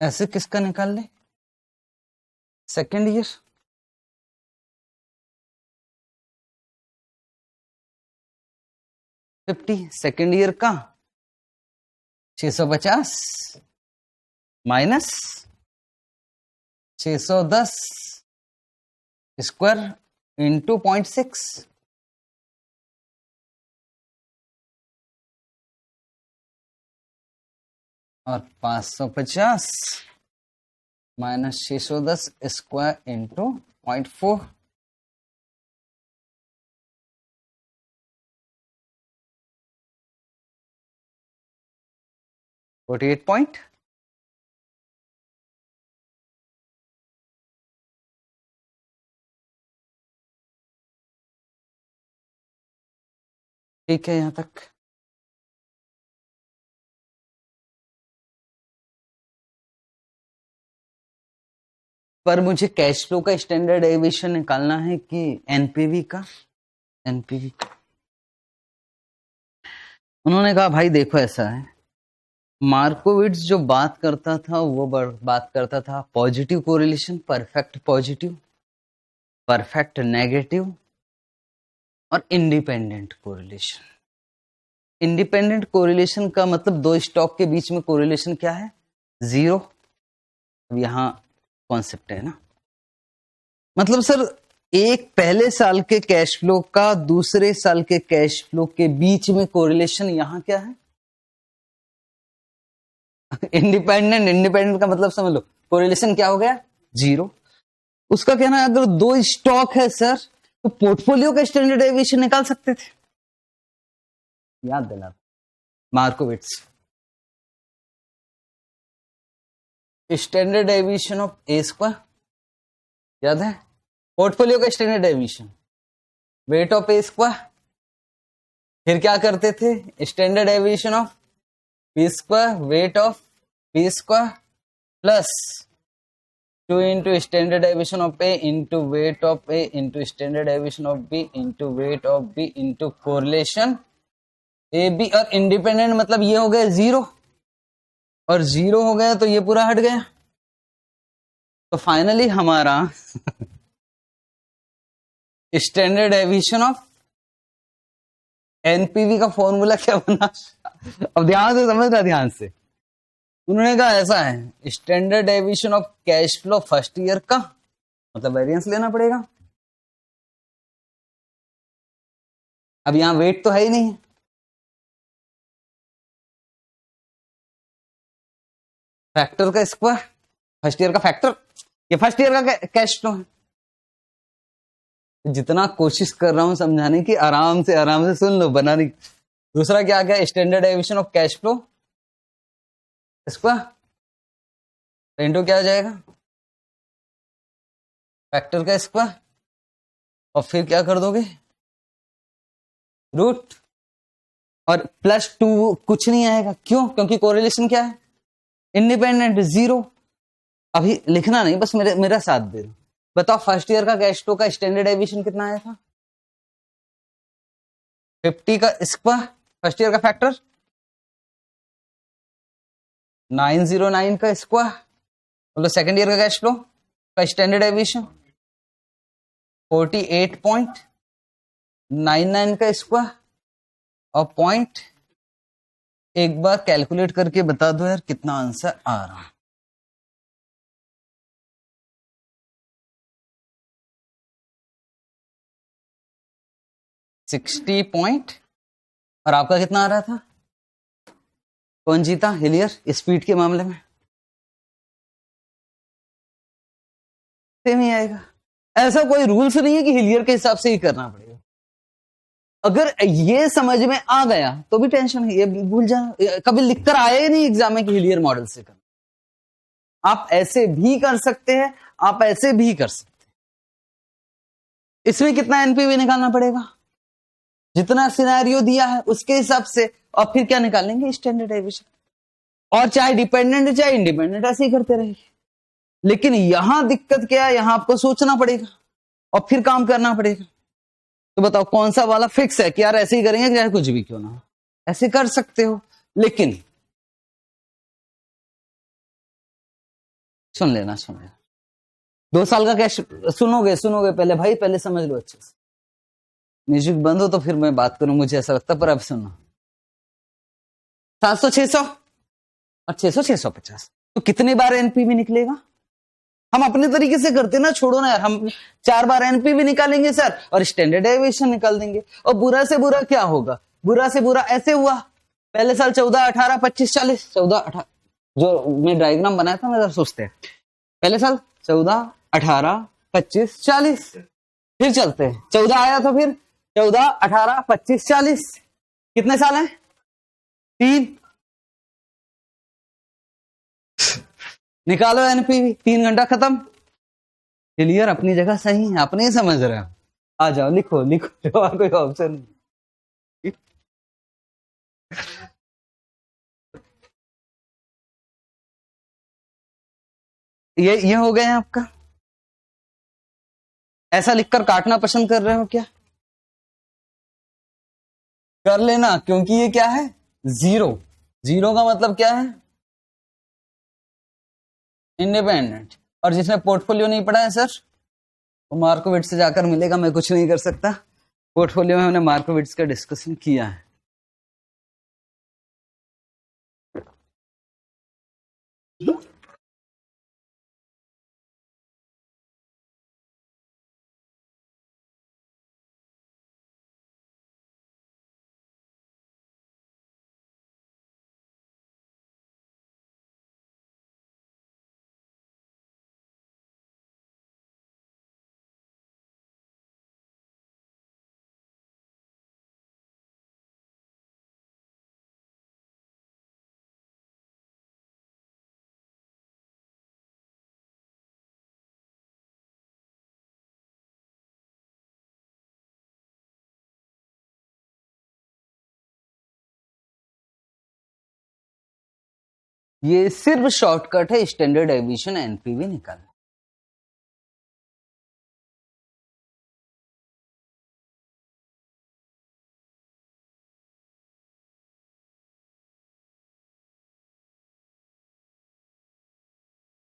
ऐसे किसका निकाल ले, सेकेंड ईयर। सेकेंड ईयर का 650 माइनस 610 स्क्वायर इंटू 0.6, और 550 माइनस 610 स्क्वायर इंटू 0.4, $48 ठीक है यहां तक। पर मुझे कैश फ्लो का स्टैंडर्ड डेविएशन निकालना है कि एनपीवी का, एनपीवी का। उन्होंने कहा भाई देखो ऐसा है, मार्कोविट्ज जो बात करता था वो बात करता था positive correlation, perfect positive, perfect negative और इंडिपेंडेंट कोरिलेशन। इंडिपेंडेंट कोरिलेशन का मतलब दो स्टॉक के बीच में कोरिलेशन क्या है, जीरो। अब यहां कॉन्सेप्ट है ना, मतलब सर एक पहले साल के कैश फ्लो का दूसरे साल के कैश फ्लो के बीच में कोरिलेशन यहां क्या है इंडिपेंडेंट। इंडिपेंडेंट का मतलब समझ लो, कोरिलेशन क्या हो गया जीरो। उसका कहना है अगर दो स्टॉक है सर तो पोर्टफोलियो का स्टैंडर्ड डेविएशन निकाल सकते थे, याद दिला Markowitz. Standard deviation of a square, याद है पोर्टफोलियो का standard deviation, weight of a square, फिर क्या करते थे standard deviation of b square, weight of b square plus 2 into standard deviation of a into weight of a into standard deviation of b into weight of b into correlation a b, और इंडिपेंडेंट मतलब ये हो गया 0 और 0 हो गया तो ये पूरा हट गया। तो फाइनली हमारा स्टैंडर्ड डेविएशन ऑफ एनपीवी का फॉर्मूला क्या बना, अब ध्यान से समझना, ध्यान से। उन्होंने कहा ऐसा है, standard deviation of cash flow first year का मतलब वेरिएंस लेना पड़ेगा। अब यहां वेट तो है ही नहीं, फैक्टर का स्क्वायर, फर्स्ट ईयर का फैक्टर, ये फर्स्ट ईयर का कैश फ्लो है। जितना कोशिश कर रहा हूं समझाने की, आराम से सुन लो, बनाने। दूसरा क्या क्या, standard deviation of cash flow square into क्या आ जाएगा फैक्टर का स्क्वायर, और फिर क्या कर दोगे रूट, और +2 कुछ नहीं आएगा, क्यों? क्योंकि कोरिलेशन क्या है, इंडिपेंडेंट 0। अभी लिखना नहीं, बस मेरा साथ दे दो। बताओ फर्स्ट ईयर का कैश फ्लो का स्टैंडर्ड डेविएशन कितना आया था, 50 का स्क्वायर, फर्स्ट ईयर का फैक्टर 909 का स्क्वायर, मतलब सेकंड ईयर का कैश फ्लो का स्टैंडर्ड डेविएशन 48.99 का स्क्वायर, और पॉइंट एक बार कैलकुलेट करके बता दो यार कितना आंसर आ रहा है। 60 पॉइंट, और आपका कितना आ रहा था? कौन जीता? हिलियर स्पीड के मामले में सेम ही आएगा। ऐसा कोई रूल्स नहीं है कि हिलियर के हिसाब से ही करना पड़ेगा। अगर ये समझ में आ गया तो भी टेंशन है, ये भूल जाना, कभी लिखकर आया ही नहीं एग्जाम में कि हिलियर मॉडल से करना। आप ऐसे भी कर सकते हैं, आप ऐसे भी कर सकते हैं। इसमें कितना एनपीवी निकालना पड़ेगा, जितना सिनेरियो दिया है उसके हिसाब से, और फिर क्या निकालेंगे स्टैंडर्ड डेविएशन, और चाहे डिपेंडेंट चाहे इंडिपेंडेंट ऐसे ही करते रहेंगे। लेकिन यहां दिक्कत क्या है, यहां आपको सोचना पड़ेगा और फिर काम करना पड़ेगा। तो बताओ कौन सा वाला फिक्स है कि यार ऐसे ही करेंगे चाहे कुछ भी क्यों ना हो, ऐसे कर सकते हो। लेकिन सुन लेना 2 साल का कैश, सुनोगे पहले भाई, पहले समझ लो अच्छे से। म्यूजिक बंद हो तो फिर मैं बात करूं, मुझे ऐसा लगता, पर अब सुनो। 700 600 और 600 650, तो कितनी बार एनपीवी निकलेगा? हम अपने तरीके से करते ना, छोड़ो ना यार, हम 4 बार एनपीवी निकालेंगे सर और स्टैंडर्ड डेविएशन निकाल देंगे। और बुरा से बुरा क्या होगा, बुरा से बुरा ऐसे हुआ, पहले साल 14 18 25 40, 14 18, जो मैं डायग्राम बनाया था मैं सोचते हैं, पहले साल 14 18 25 40, फिर चलते हैं 14 आया तो फिर 14 18 25 40, कितने साल हैं? 3। निकालो एनपीवी, 3 घंटा खत्म। क्लियर, अपनी जगह सही है, अपने ही समझ रहे हो। आ जाओ, लिखो लिखो, और कोई ऑप्शन नहीं। ये हो गया है आपका। ऐसा लिखकर काटना पसंद कर रहे हो क्या? कर लेना, क्योंकि ये क्या है, 0। 0 का मतलब क्या है, इंडिपेंडेंट। और जिसने पोर्टफोलियो नहीं पढ़ा है सर, वो मार्कोविट्स से जाकर मिलेगा, मैं कुछ नहीं कर सकता। पोर्टफोलियो में हमने मार्कोविट्स का डिस्कशन किया है। ये सिर्फ शॉर्टकट है स्टैंडर्ड डेविएशन एनपीवी निकालने।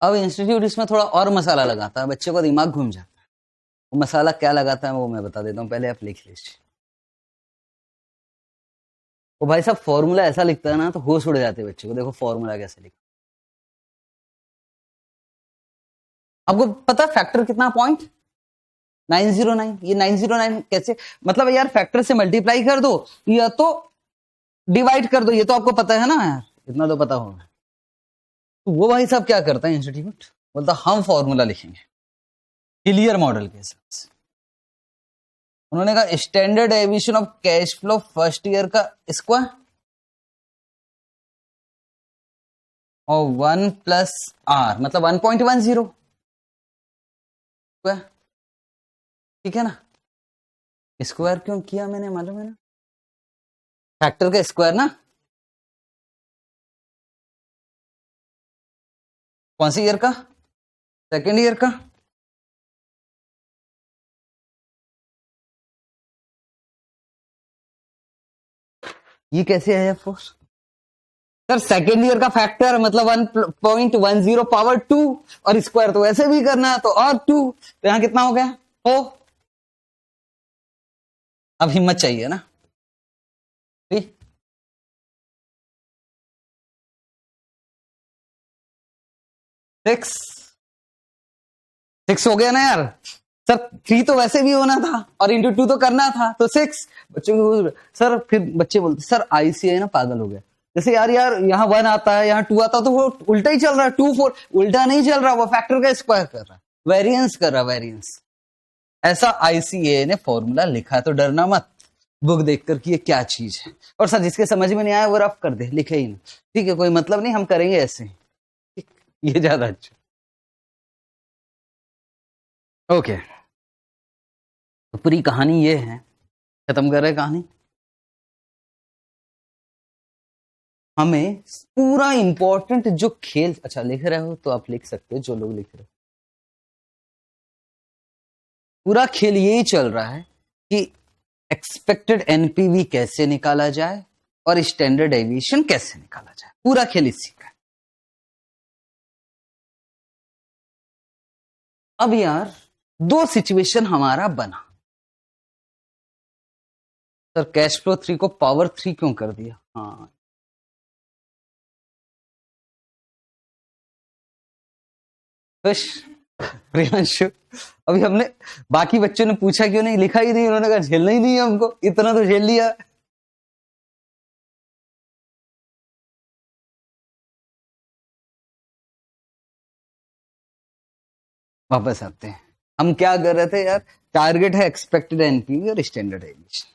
अब इंस्टीट्यूट इसमें थोड़ा और मसाला लगाता है, बच्चे को दिमाग घूम जाता है। वो मसाला क्या लगाता है वो मैं बता देता हूँ, पहले आप लिख लीजिए। वो भाई साहब फॉर्मूला ऐसा लिखता है ना तो होश उड़ जाते बच्चे को। देखो फॉर्मूला कैसे लिखा, आपको पता है फैक्टर कितना, 0.909। ये 909 कैसे, मतलब यार फैक्टर से मल्टीप्लाई कर दो या तो डिवाइड कर दो, ये तो आपको पता है ना यार, इतना तो पता होगा। तो वो भाई साहब क्या करता है इंस्टीट्यूट, बोलता हम फॉर्मूला लिखेंगे हिलियर मॉडल के हिसाब से। उन्होंने कहा standard deviation of cash flow first year का स्क्वायर और 1 प्लस आर मतलब 1.10 स्क्वायर, ठीक है ना। स्क्वायर क्यों किया मैंने मालूम है ना, फैक्टर का स्क्वायर ना। कौन सी ईयर का, सेकेंड ईयर का। ये कैसे है फोर्स सर, सेकेंड ईयर का फैक्टर मतलब 1.10 पावर 2 और स्क्वायर तो वैसे भी करना है तो और 2, तो यहां कितना हो गया हो। अब हिम्मत चाहिए ना, ठीक। 6 हो गया ना यार सर, 3 तो वैसे भी होना था और इंटू 2 तो करना था, तो 6 बच्चों को। सर फिर बच्चे बोलते सर आईसीआई ना पागल हो गया, जैसे यार यहाँ 1 आता है यहाँ 2 आता है तो वो उल्टा ही चल रहा है, 2 4 उल्टा नहीं चल रहा, वो फैक्टर का स्क्वायर कर रहा है, वेरिएंस कर रहा है, वेरिएंस। ऐसा आईसीए ने फॉर्मूला लिखा है, तो डरना मत बुक देखकर कि ये क्या चीज है। और सर जिसके समझ में नहीं आया वो रफ कर दे, लिखे ही नहीं, ठीक है, कोई मतलब नहीं, हम करेंगे ऐसे, ठीक, ये ज्यादा अच्छा। ओके, तो पूरी कहानी ये है, खत्म कर रहे कहानी। हमें पूरा इंपॉर्टेंट जो खेल, अच्छा लिख रहे हो तो आप लिख सकते हो, जो लोग लिख रहे हो, पूरा खेल यही चल रहा है कि एक्सपेक्टेड एनपीवी कैसे निकाला जाए और स्टैंडर्ड डेविएशन कैसे निकाला जाए, पूरा खेल इसी का है। अब यार 2 सिचुएशन हमारा बना, सर कैश फ्लो 3 को पावर 3 क्यों कर दिया। हाँ खुश प्रियांशु, अभी हमने बाकी बच्चों ने पूछा क्यों नहीं, लिखा ही नहीं, उन्होंने कहा झेलना ही नहीं है हमको, इतना तो झेल लिया। वापस आते हैं, हम क्या कर रहे थे यार, टारगेट है एक्सपेक्टेड एनपीवी और स्टैंडर्ड डेविएशन।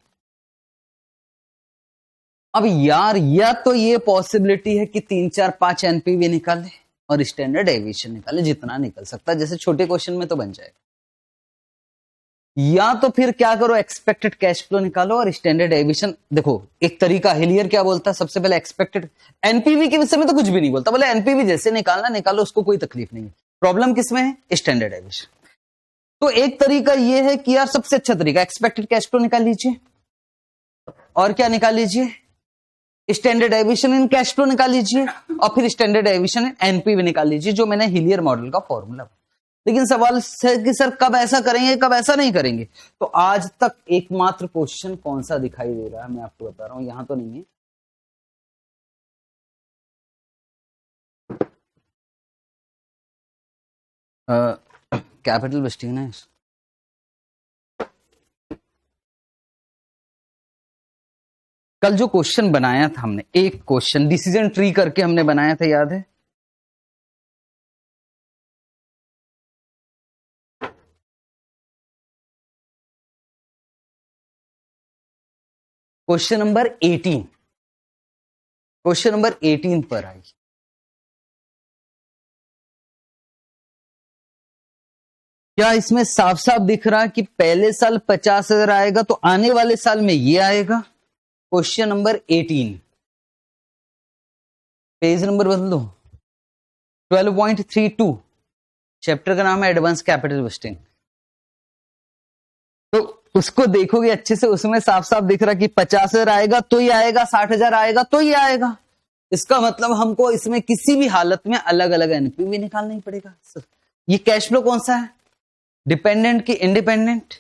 अब यार या तो ये पॉसिबिलिटी है कि 3 4 5 एनपीवी निकाले और स्टैंडर्ड डेविएशन निकाले, जितना निकल सकता है, जैसे छोटे क्वेश्चन में तो बन जाएगा। या तो फिर क्या करो, एक्सपेक्टेड कैश फ्लो निकालो और स्टैंडर्ड डेविएशन। देखो एक तरीका, हिलियर क्या बोलता है, सबसे पहले एक्सपेक्टेड, एनपीवी के विषय में तो कुछ भी नहीं बोलता, बोले एनपीवी जैसे निकालना निकालो, उसको कोई तकलीफ नहीं है, प्रॉब्लम किसमें है, स्टैंडर्ड डेविएशन। तो एक तरीका ये है कि यार सबसे अच्छा तरीका एक्सपेक्टेड कैश फ्लो निकाल लीजिए और क्या निकाल लीजिए, standard deviation in cash flow निकाल लीजिए और फिर स्टैंडर्ड डेविएशन इन एनपीवी निकाल लीजिए, जो मैंने हिलियर मॉडल का फॉर्मूला। लेकिन सवाल है कि सर कब ऐसा करेंगे कब ऐसा नहीं करेंगे, तो आज तक एकमात्र क्वेश्चन कौन सा दिखाई दे रहा है मैं आपको बता रहा हूं, यहां तो नहीं है, कैपिटल वेस्टिंग ना, कल जो क्वेश्चन बनाया था हमने, एक क्वेश्चन डिसीजन ट्री करके हमने बनाया था, याद है, क्वेश्चन नंबर 18, क्वेश्चन नंबर 18 पर आई। क्या इसमें साफ साफ दिख रहा है कि पहले साल 50,000 आएगा तो आने वाले साल में ये आएगा। क्वेश्चन नंबर 18, पेज नंबर बदल दो, 12.32 चैप्टर का नाम है एडवांस कैपिटल बस्टिंग। तो उसको देखोगे अच्छे से, उसमें साफ साफ दिख रहा कि 50,000 आएगा तो ही आएगा, 60,000 आएगा तो ही आएगा। इसका मतलब हमको इसमें किसी भी हालत में अलग अलग एनपीवी निकालना ही पड़ेगा। ये कैश फ्लो कौन सा है, डिपेंडेंट की इंडिपेंडेंट?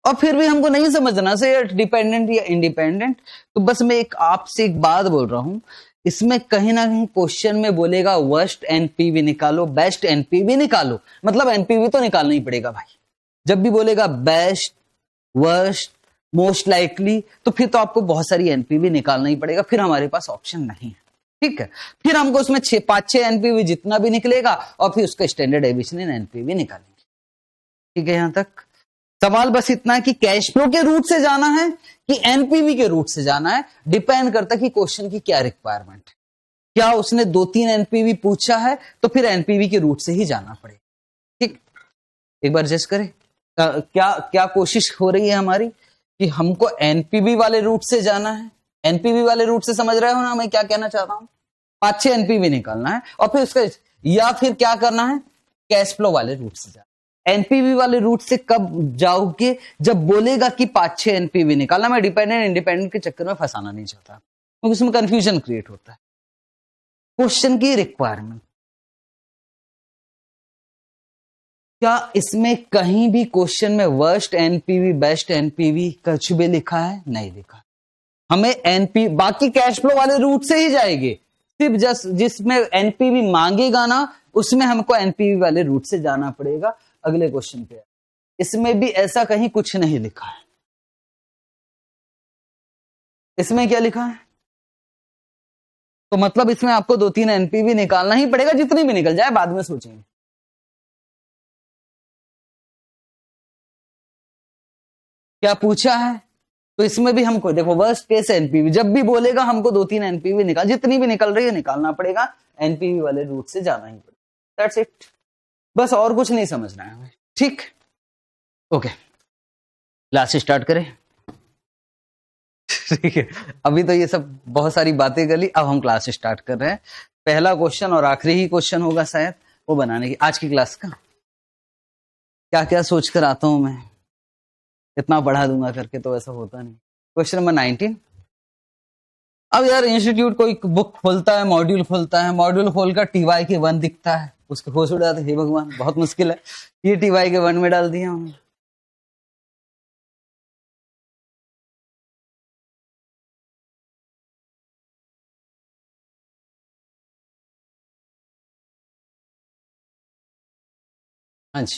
और फिर भी हमको नहीं समझना से डिपेंडेंट या इंडिपेंडेंट, तो बस मैं आपसे एक बात बोल रहा हूं, इसमें कहीं ना कहीं क्वेश्चन में बोलेगा वर्स्ट एनपीवी निकालो, बेस्ट एनपीवी निकालो, मतलब एनपीवी तो निकालना ही पड़ेगा भाई। जब भी बोलेगा बेस्ट, वर्स्ट, मोस्ट लाइकली, तो फिर तो आपको बहुत सारी एनपीवी निकालना ही पड़ेगा, फिर हमारे पास ऑप्शन नहीं है। ठीक है, फिर हमको उसमें 5-6 एनपीवी जितना भी निकलेगा और फिर उसका स्टैंडर्ड एविएशन एनपीवी निकालेंगे। ठीक है, यहां तक सवाल बस इतना है कि कैश फ्लो के रूट से जाना है कि एनपीवी के रूट से जाना है, डिपेंड करता है कि क्वेश्चन की क्या रिक्वायरमेंट है। क्या उसने 2-3 एनपीवी पूछा है तो फिर एनपीवी के रूट से ही जाना पड़ेगा। ठीक, एक बार जस्ट करें क्या कोशिश हो रही है हमारी कि हमको एनपीवी वाले रूट से जाना है। एनपीवी वाले रूट से समझ रहे हो ना मैं क्या कहना चाहता हूं, 5-6 एनपीवी निकालना है और फिर उसका, या फिर क्या करना है, कैश फ्लो वाले रूट से जाना। एनपीवी वाले रूट से कब जाओगे, जब बोलेगा कि 5-6 एनपीवी निकालना। मैं डिपेंडेंट इंडिपेंडेंट के चक्कर में फंसाना नहीं चाहता क्योंकि उसमें कंफ्यूजन क्रिएट होता है। क्वेश्चन की रिक्वायरमेंट, क्या इसमें कहीं भी क्वेश्चन में वर्स्ट एनपीवी, बेस्ट एनपीवी कुछ भी लिखा है? नहीं लिखा। हमें एनपी बाकी कैश फ्लो वाले रूट से ही जाएंगे, सिर्फ जस्ट जिसमें एनपीवी मांगेगा ना उसमें हमको एनपीवी वाले रूट से जाना पड़ेगा। अगले क्वेश्चन पे, इसमें भी ऐसा कहीं कुछ नहीं लिखा है। इसमें क्या लिखा है, तो मतलब इसमें आपको 2-3 एनपीवी निकालना ही पड़ेगा, जितनी भी निकल जाए बाद में सोचेंगे। क्या पूछा है, तो इसमें भी हमको देखो वर्स्ट केस एनपीवी, जब भी बोलेगा हमको 2-3 एनपीवी निकाल, जितनी भी निकल रही है निकालना पड़ेगा, एनपीवी वाले रूट से जाना ही पड़ेगा। दैट्स इट, बस और कुछ नहीं समझना है हमें। ठीक, ओके, क्लास स्टार्ट करें। ठीक है, अभी तो ये सब बहुत सारी बातें कर ली, अब हम क्लास स्टार्ट कर रहे हैं। पहला क्वेश्चन और आखिरी ही क्वेश्चन होगा शायद वो बनाने की आज की क्लास का। क्या क्या सोच कर आता हूं मैं, इतना बढ़ा दूंगा करके तो ऐसा होता नहीं। Question number 19। अब यार इंस्टीट्यूट कोई बुक खोलता है, मॉड्यूल खोलता है, मॉड्यूल खोलकर TYK 1 दिखता है, उसके होश उड़ जाते, हे भगवान बहुत मुश्किल है, ये TYK 1 में डाल दिया हमने। हाँ जी,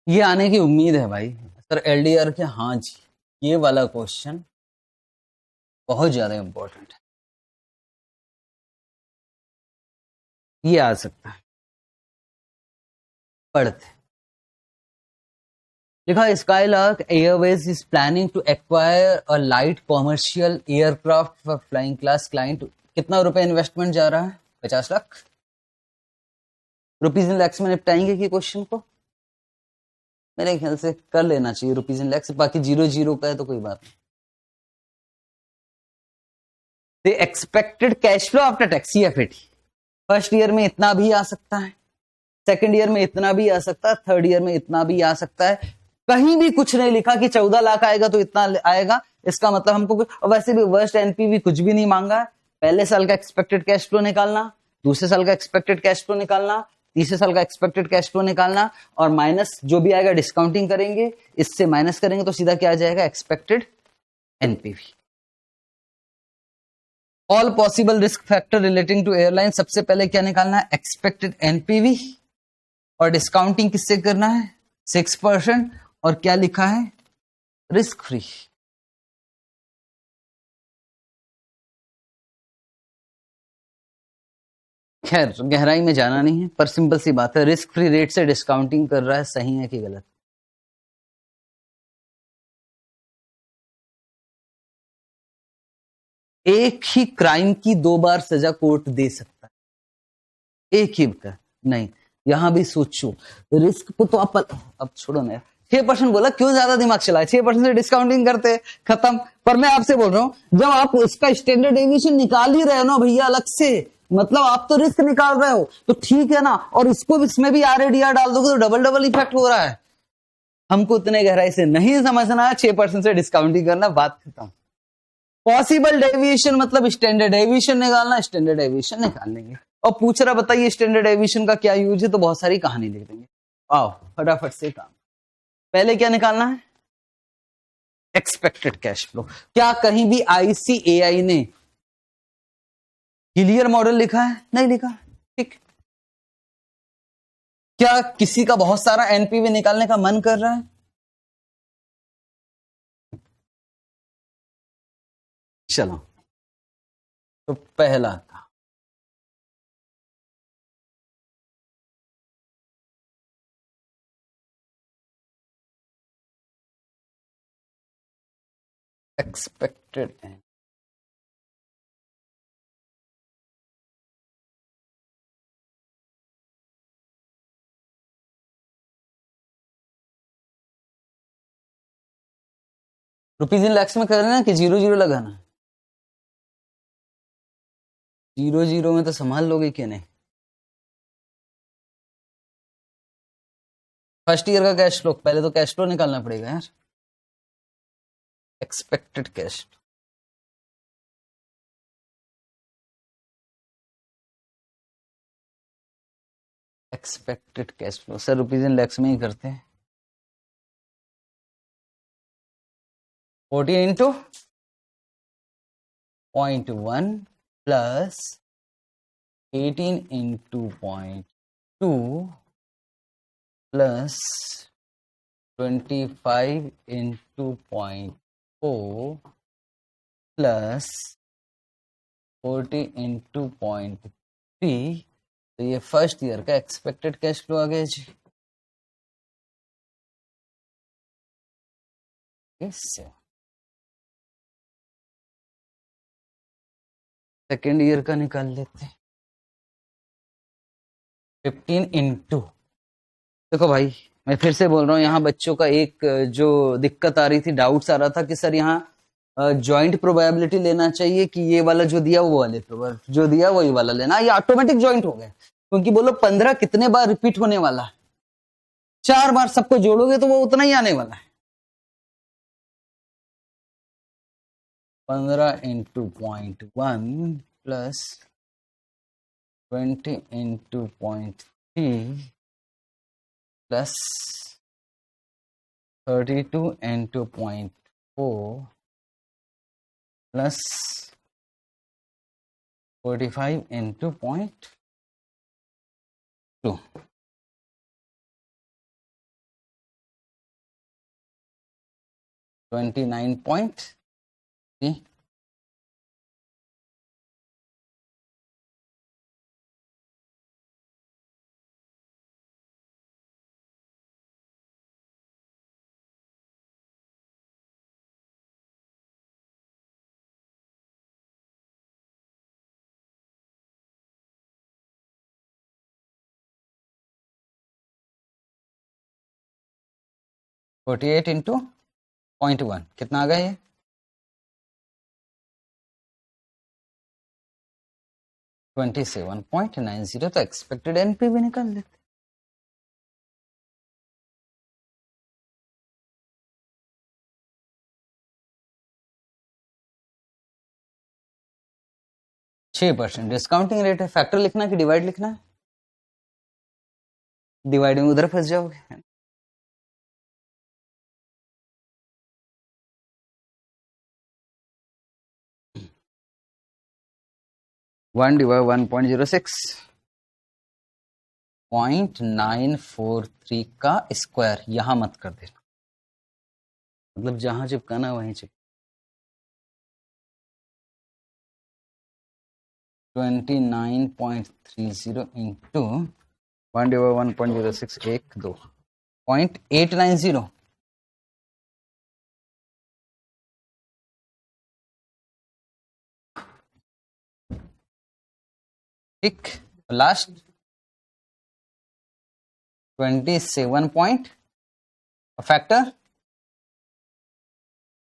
ये आने की उम्मीद है भाई सर LDR के। हाँ जी, ये वाला क्वेश्चन बहुत ज्यादा इंपॉर्टेंट है, ये आ सकता है। पढ़ते, लिखा skylark airways is planning to acquire a light commercial aircraft for flying class client. कितना रुपए इन्वेस्टमेंट जा रहा है? 50 लाख रुपीज इन लैक्स में निपटाएंगे कि क्वेश्चन को? मेरे ख्याल से कर लेना चाहिए रुपीज इन लैक्स, बाकी 0-0 का है तो कोई बात नहीं। The expected cash flow after tax CFAT, first year में इतना भी आ सकता है, सेकंड ईयर में इतना भी आ सकता है, थर्ड ईयर में इतना भी आ सकता है। कहीं भी कुछ नहीं लिखा कि 14 लाख आएगा तो इतना आएगा, इसका मतलब हमको और वैसे भी वर्स्ट एनपीवी कुछ भी नहीं मांगा है। पहले साल का एक्सपेक्टेड कैश फ्लो निकालना, दूसरे साल का एक्सपेक्टेड कैश फ्लो निकालना, तीसरे साल का एक्सपेक्टेड कैश फ्लो निकालना, और माइनस जो भी आएगा डिस्काउंटिंग करेंगे, इससे माइनस करेंगे तो सीधा क्या आ जाएगा, expected NPV. All possible risk factor relating to airline, सबसे पहले क्या निकालना है, एक्सपेक्टेड एनपीवी, और डिस्काउंटिंग किससे करना है, 6%, और क्या लिखा है, रिस्क फ्री। खैर गहराई में जाना नहीं है, पर सिंपल सी बात है, रिस्क फ्री रेट से डिस्काउंटिंग कर रहा है, सही है कि गलत? एक ही क्राइम की 2 बार सजा कोर्ट दे सकता है, एक ही का नहीं। यहां भी सोचो, रिस्क को तो आप अब छोड़ो ना, 6% बोला, क्यों ज्यादा दिमाग चलाए, 6% से डिस्काउंटिंग करते खत्म। पर मैं आपसे बोल रहा हूं, जब आप इसका स्टैंडर्ड डेविएशन निकाल ही रहे हो ना भैया अलग से, मतलब आप तो रिस्क निकाल रहे हो, तो ठीक है ना, और इसको इसमें भी आरएडीआर डाल दोगे तो डबल डबल इफेक्ट हो रहा है। हमको उतने गहराई से नहीं समझना है, 6% से डिस्काउंटिंग करना, बात खत्म। पॉसिबल डेविएशन मतलब स्टैंडर्ड डेविएशन निकालना, स्टैंडर्ड डेविएशन निकाल लेंगे। और पूछ रहा बताइए स्टैंडर्ड डेविएशन का क्या यूज है, तो बहुत सारी कहानी लिख देंगे। आओ फटाफट से काम। पहले क्या निकालना है, एक्सपेक्टेड कैश फ्लो। क्या कहीं भी आईसीएआई ने हिलियर मॉडल लिखा है, नहीं लिखा, ठीक। क्या किसी का बहुत सारा एनपीवी निकालने का मन कर रहा है, चलो तो पहला था expected N, rupees in lakhs में करना है कि 0 0 लगाना है, 0 0 में तो संभाल लोगे कि नहीं। फर्स्ट ईयर का कैश फ्लो, पहले तो कैश फ्लो निकालना पड़ेगा यार, expected cash, expected cash flow sir rupees in lakhs में ही करते हैं। 14 into 0.1 plus 18 into 0.2 plus 25 into 0.4 plus 40 into 0.3, तो ये फर्स्ट ईयर का एक्सपेक्टेड कैश फ्लो आ गया जी। सेकेंड ईयर का निकाल लेते हैं, 15 इंटू, देखो भाई मैं फिर से बोल रहा हूँ, यहाँ बच्चों का एक जो दिक्कत आ रही थी, डाउट्स आ रहा था कि सर यहाँ जॉइंट प्रोबेबिलिटी लेना चाहिए कि ये वाला जो दिया वो वाले जो दिया वही वाला लेना, ये ऑटोमेटिक जॉइंट हो गया, क्योंकि बोलो 15 कितने बार रिपीट होने वाला है, 4 बार सबको जोड़ोगे तो वो उतना ही आने वाला है। 15 into 0.1 plus 20 into 0.3 plus 32 into 0.4 plus 45 into 0.2, 29.3, forty eight into 0.1 कितना आ गया ये, 27.90, तो एक्सपेक्टेड एनपी भी निकाल लेते। छह % डिस्काउंटिंग रेट है, फैक्टर लिखना है कि डिवाइड लिखना है, डिवाइड में उधर फंस जाओगे। वन डिवाइड 1.06, 0.943 का स्क्वायर, यहां मत कर देना, मतलब जहां चिपकाना वहीं चिपका, 29.30 इंटू 1 डिवाइड 1.06, 1 2 0.890, ठीक। लास्ट 27.90, फैक्टर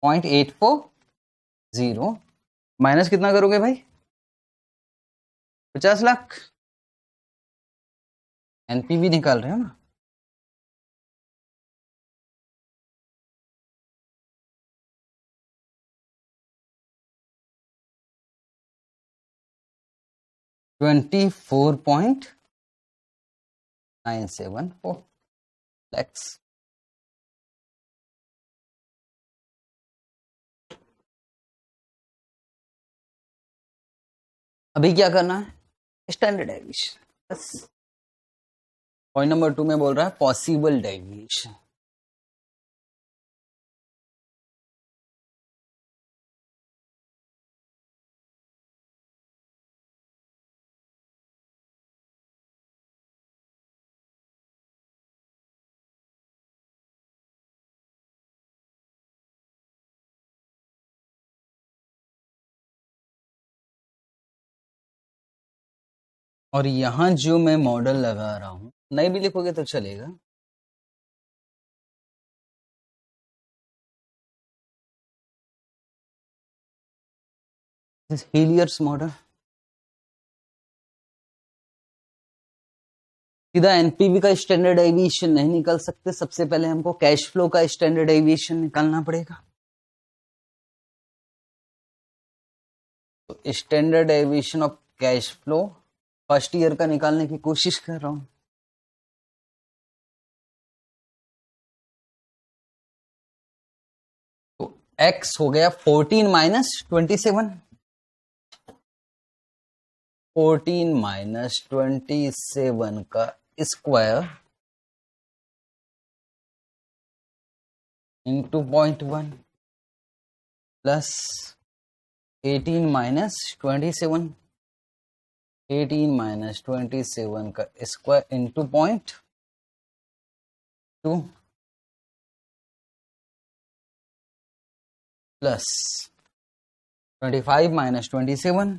0.840 माइनस कितना करोगे भाई 50 लाख एनपीवी निकाल रहे हो ना। $24.974 lakhs। अभी क्या करना है स्टैंडर्ड डेविएशन बस। पॉइंट नंबर 2 में बोल रहा है पॉसिबल डेविएशन। और यहां जो मैं मॉडल लगा रहा हूं नहीं भी लिखोगे तो चलेगा। हीलियर्स मॉडल सीधा एनपीवी का स्टैंडर्ड डेविएशन नहीं निकाल सकते, सबसे पहले हमको कैश फ्लो का स्टैंडर्ड डेविएशन निकालना पड़ेगा। तो standard deviation of cash flow first year का निकालने की कोशिश कर रहा हूं। तो x हो गया 14 माइनस 27, 14 माइनस 27 का square into 0.1 plus 18 minus 27, 18 minus 27 का square into 0.2 plus 25 minus 27,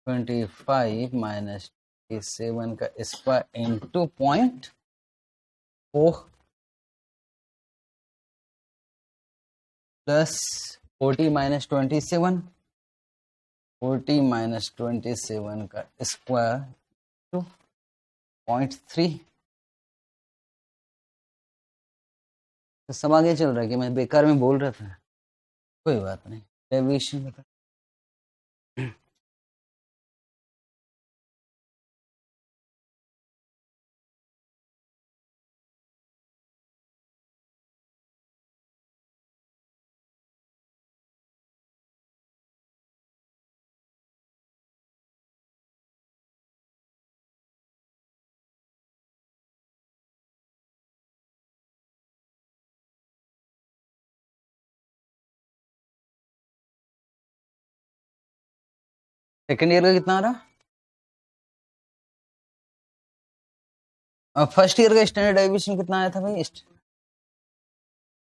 25 minus 27 का square into 0.4 plus 40 minus 27, 40 minus 27 का स्क्वायर टू 0.3। तो सब आगे चल रहा है कि मैं बेकार में बोल रहा था, कोई बात नहीं। डेविएशन बता सेकेंड ईयर का कितना आ रहा? फर्स्ट ईयर का स्टैंडर्ड डेविएशन कितना आया था भाई?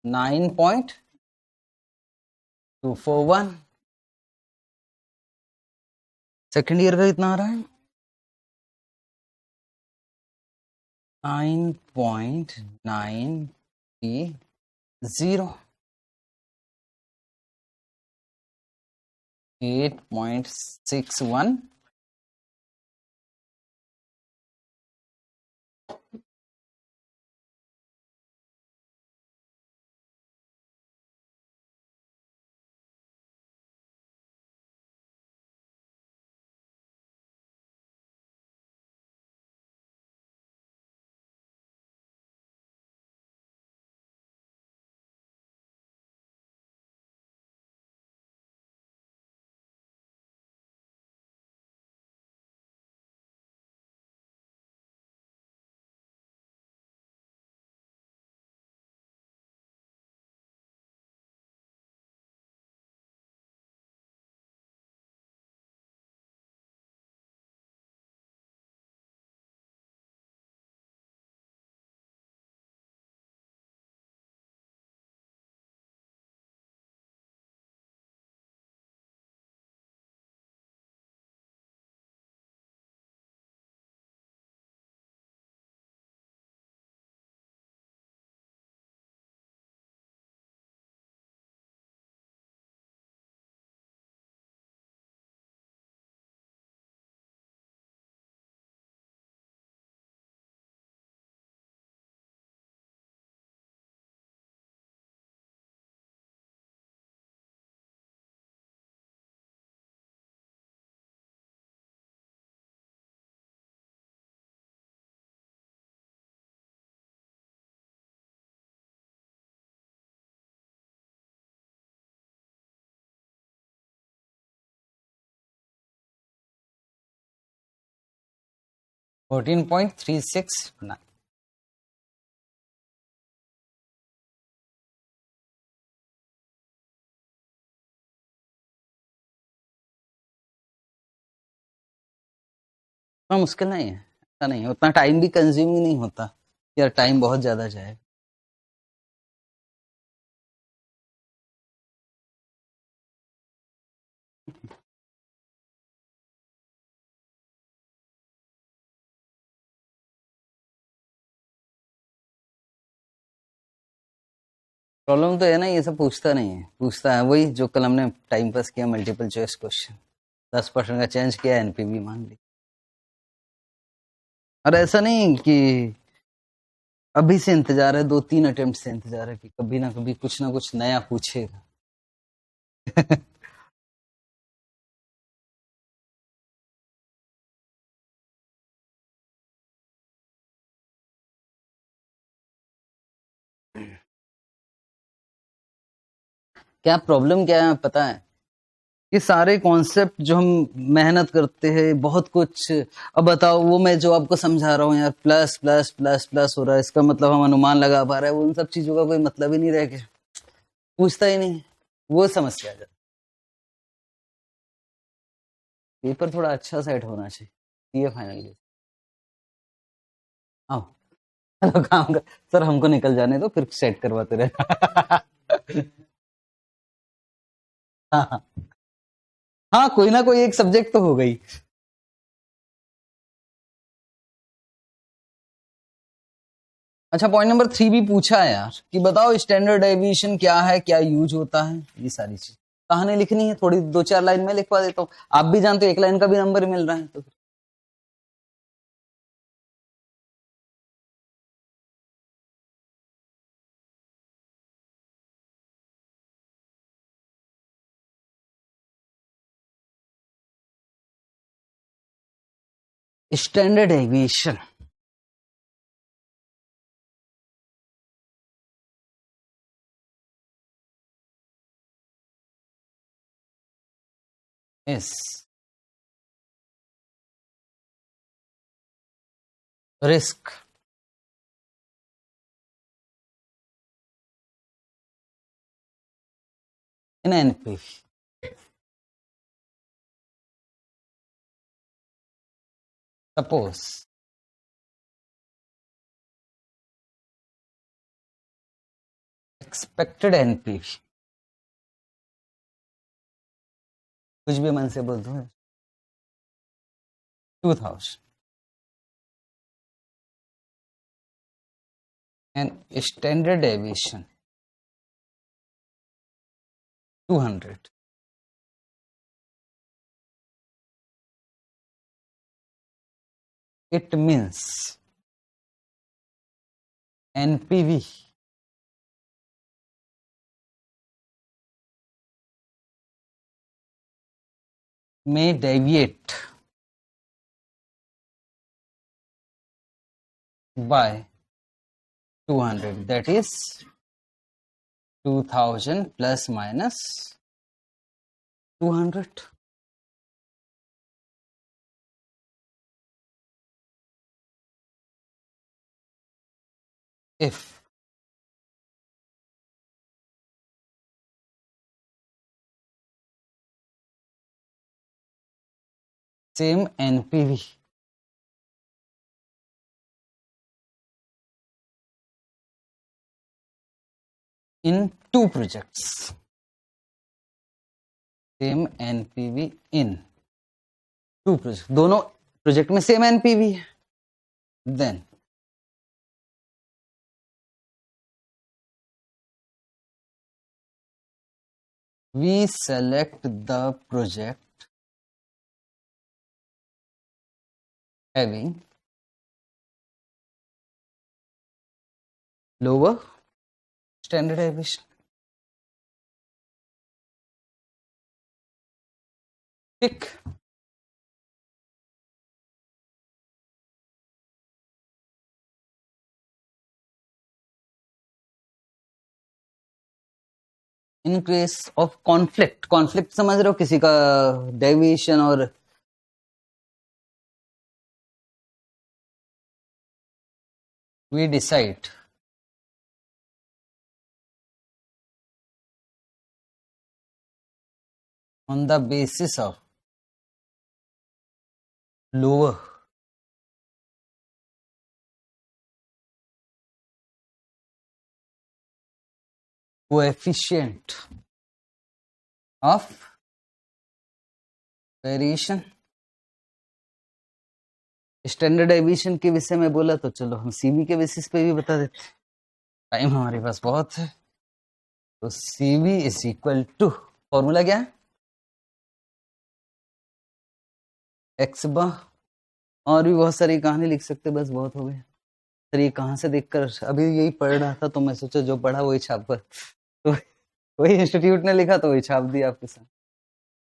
9.241। सेकेंड ईयर का कितना आ रहा है? 9.930, 8.61, 14.369। हाँ, मुश्किल नहीं है, ऐसा नहीं है, उतना टाइम भी कंज्यूमिंग नहीं होता यार, टाइम बहुत ज्यादा जाए। प्रॉब्लम तो है ना, ये सब पूछता नहीं है, पूछता है वही जो कल हमने टाइम पास किया, मल्टीपल चॉइस क्वेश्चन, 10% का चेंज किया, एनपीवी मान ली। और ऐसा नहीं कि अभी से इंतजार है, 2-3 अटेम्प्ट से इंतजार है कि कभी ना कभी कुछ ना कुछ नया पूछेगा। क्या प्रॉब्लम क्या है पता है, ये सारे कॉन्सेप्ट जो हम मेहनत करते हैं बहुत कुछ, अब बताओ वो मैं जो आपको समझा रहा हूँ यार, प्लस प्लस प्लस प्लस हो रहा है, इसका मतलब हम अनुमान लगा पा रहे हैं, उन सब चीजों का कोई मतलब ही नहीं रह गया, पूछता ही नहीं, वो समस्या आ जाती। पेपर थोड़ा अच्छा सेट होना चाहिए, ये फाइनल के। आओ, चलो काम कर सर, हमको निकल जाने दो, फिर सेट करवाते रहे। हाँ हाँ हाँ, कोई ना कोई एक सब्जेक्ट तो हो गई। अच्छा, पॉइंट नंबर 3 भी पूछा है यार, कि बताओ स्टैंडर्ड डेविएशन क्या है, क्या यूज होता है, ये सारी चीज कहानी लिखनी है, थोड़ी 2-4 लाइन में लिखवा देता हूँ, आप भी जानते हो 1 लाइन का भी नंबर मिल रहा है तो। Standard deviation is risk in NP. Suppose expected NP, कुछ भी मन से बोल दो, 2000 and standard deviation 200, it means NPV may deviate by 200, that is 2000 plus minus 200. If same NPV in 2 projects, same NPV in 2 projects, दोनों प्रोजेक्ट में सेम एनपीवी है, then we select the project having lower standard deviation. Pick in case of conflict, conflict समझ रहे हो, किसी का डेविएशन और we decide on the basis of lower coefficient of variation. Standard deviation के विषय में बोला तो चलो हम सीवी के बेसिस पे भी बता देते, टाइम हमारे पास बहुत है। तो CV is equal to, formula क्या है, एक्स बार। और भी बहुत सारी कहानी लिख सकते, बस बहुत हो गया सर। ये कहाँ से देखकर, अभी यही पढ़ रहा था तो मैं सोचा जो पढ़ा वही छाप कर, तो वही इंस्टीट्यूट ने लिखा तो वही छाप दिया आपके साथ।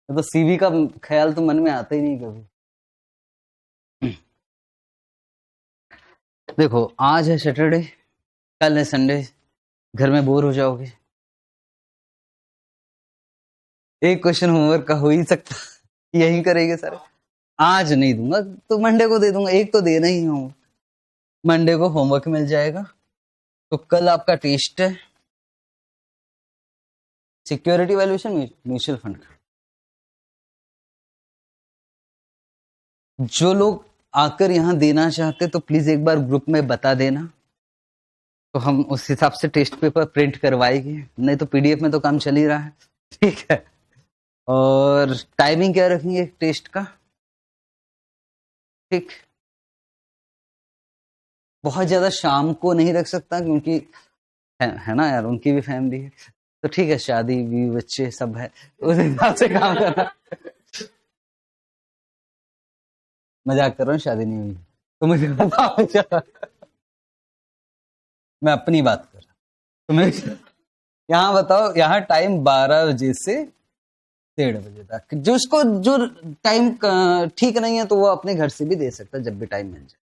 तो सीवी का ख्याल तो मन में आता ही नहीं कभी। देखो आज है सैटरडे, कल है संडे, घर में बोर हो जाओगे। एक क्वेश्चन होमवर्क का हो ही सकता, यही करेंगे सर। आज नहीं दूंगा तो मंडे को दे दूंगा, एक तो देना ही होमवर्क, मंडे को होमवर्क मिल जाएगा। तो कल आपका टेस्ट है सिक्योरिटी वैल्यूएशन म्यूचुअल फंड का। जो लोग आकर यहां देना चाहते तो प्लीज एक बार ग्रुप में बता देना, तो हम उस हिसाब से टेस्ट पेपर प्रिंट करवाएंगे, नहीं तो पीडीएफ में तो काम चल ही रहा है, ठीक है। और टाइमिंग क्या रखेंगे टेस्ट का, ठीक, बहुत ज्यादा शाम को नहीं रख सकता क्योंकि है ना यार, उनकी भी फैमिली है, तो ठीक है, शादी भी बच्चे सब है, उस हिसाब से काम करना। मजाक कर रहा हूँ, शादी नहीं हुई तो मुझे बताओ, मैं अपनी बात कर रहा हूँ। तो मैं यहाँ बताओ, यहाँ टाइम 12 बजे से 1:30 बजे तक, जो टाइम ठीक नहीं है तो वो अपने घर से भी दे सकता है जब भी टाइम मिल जाए।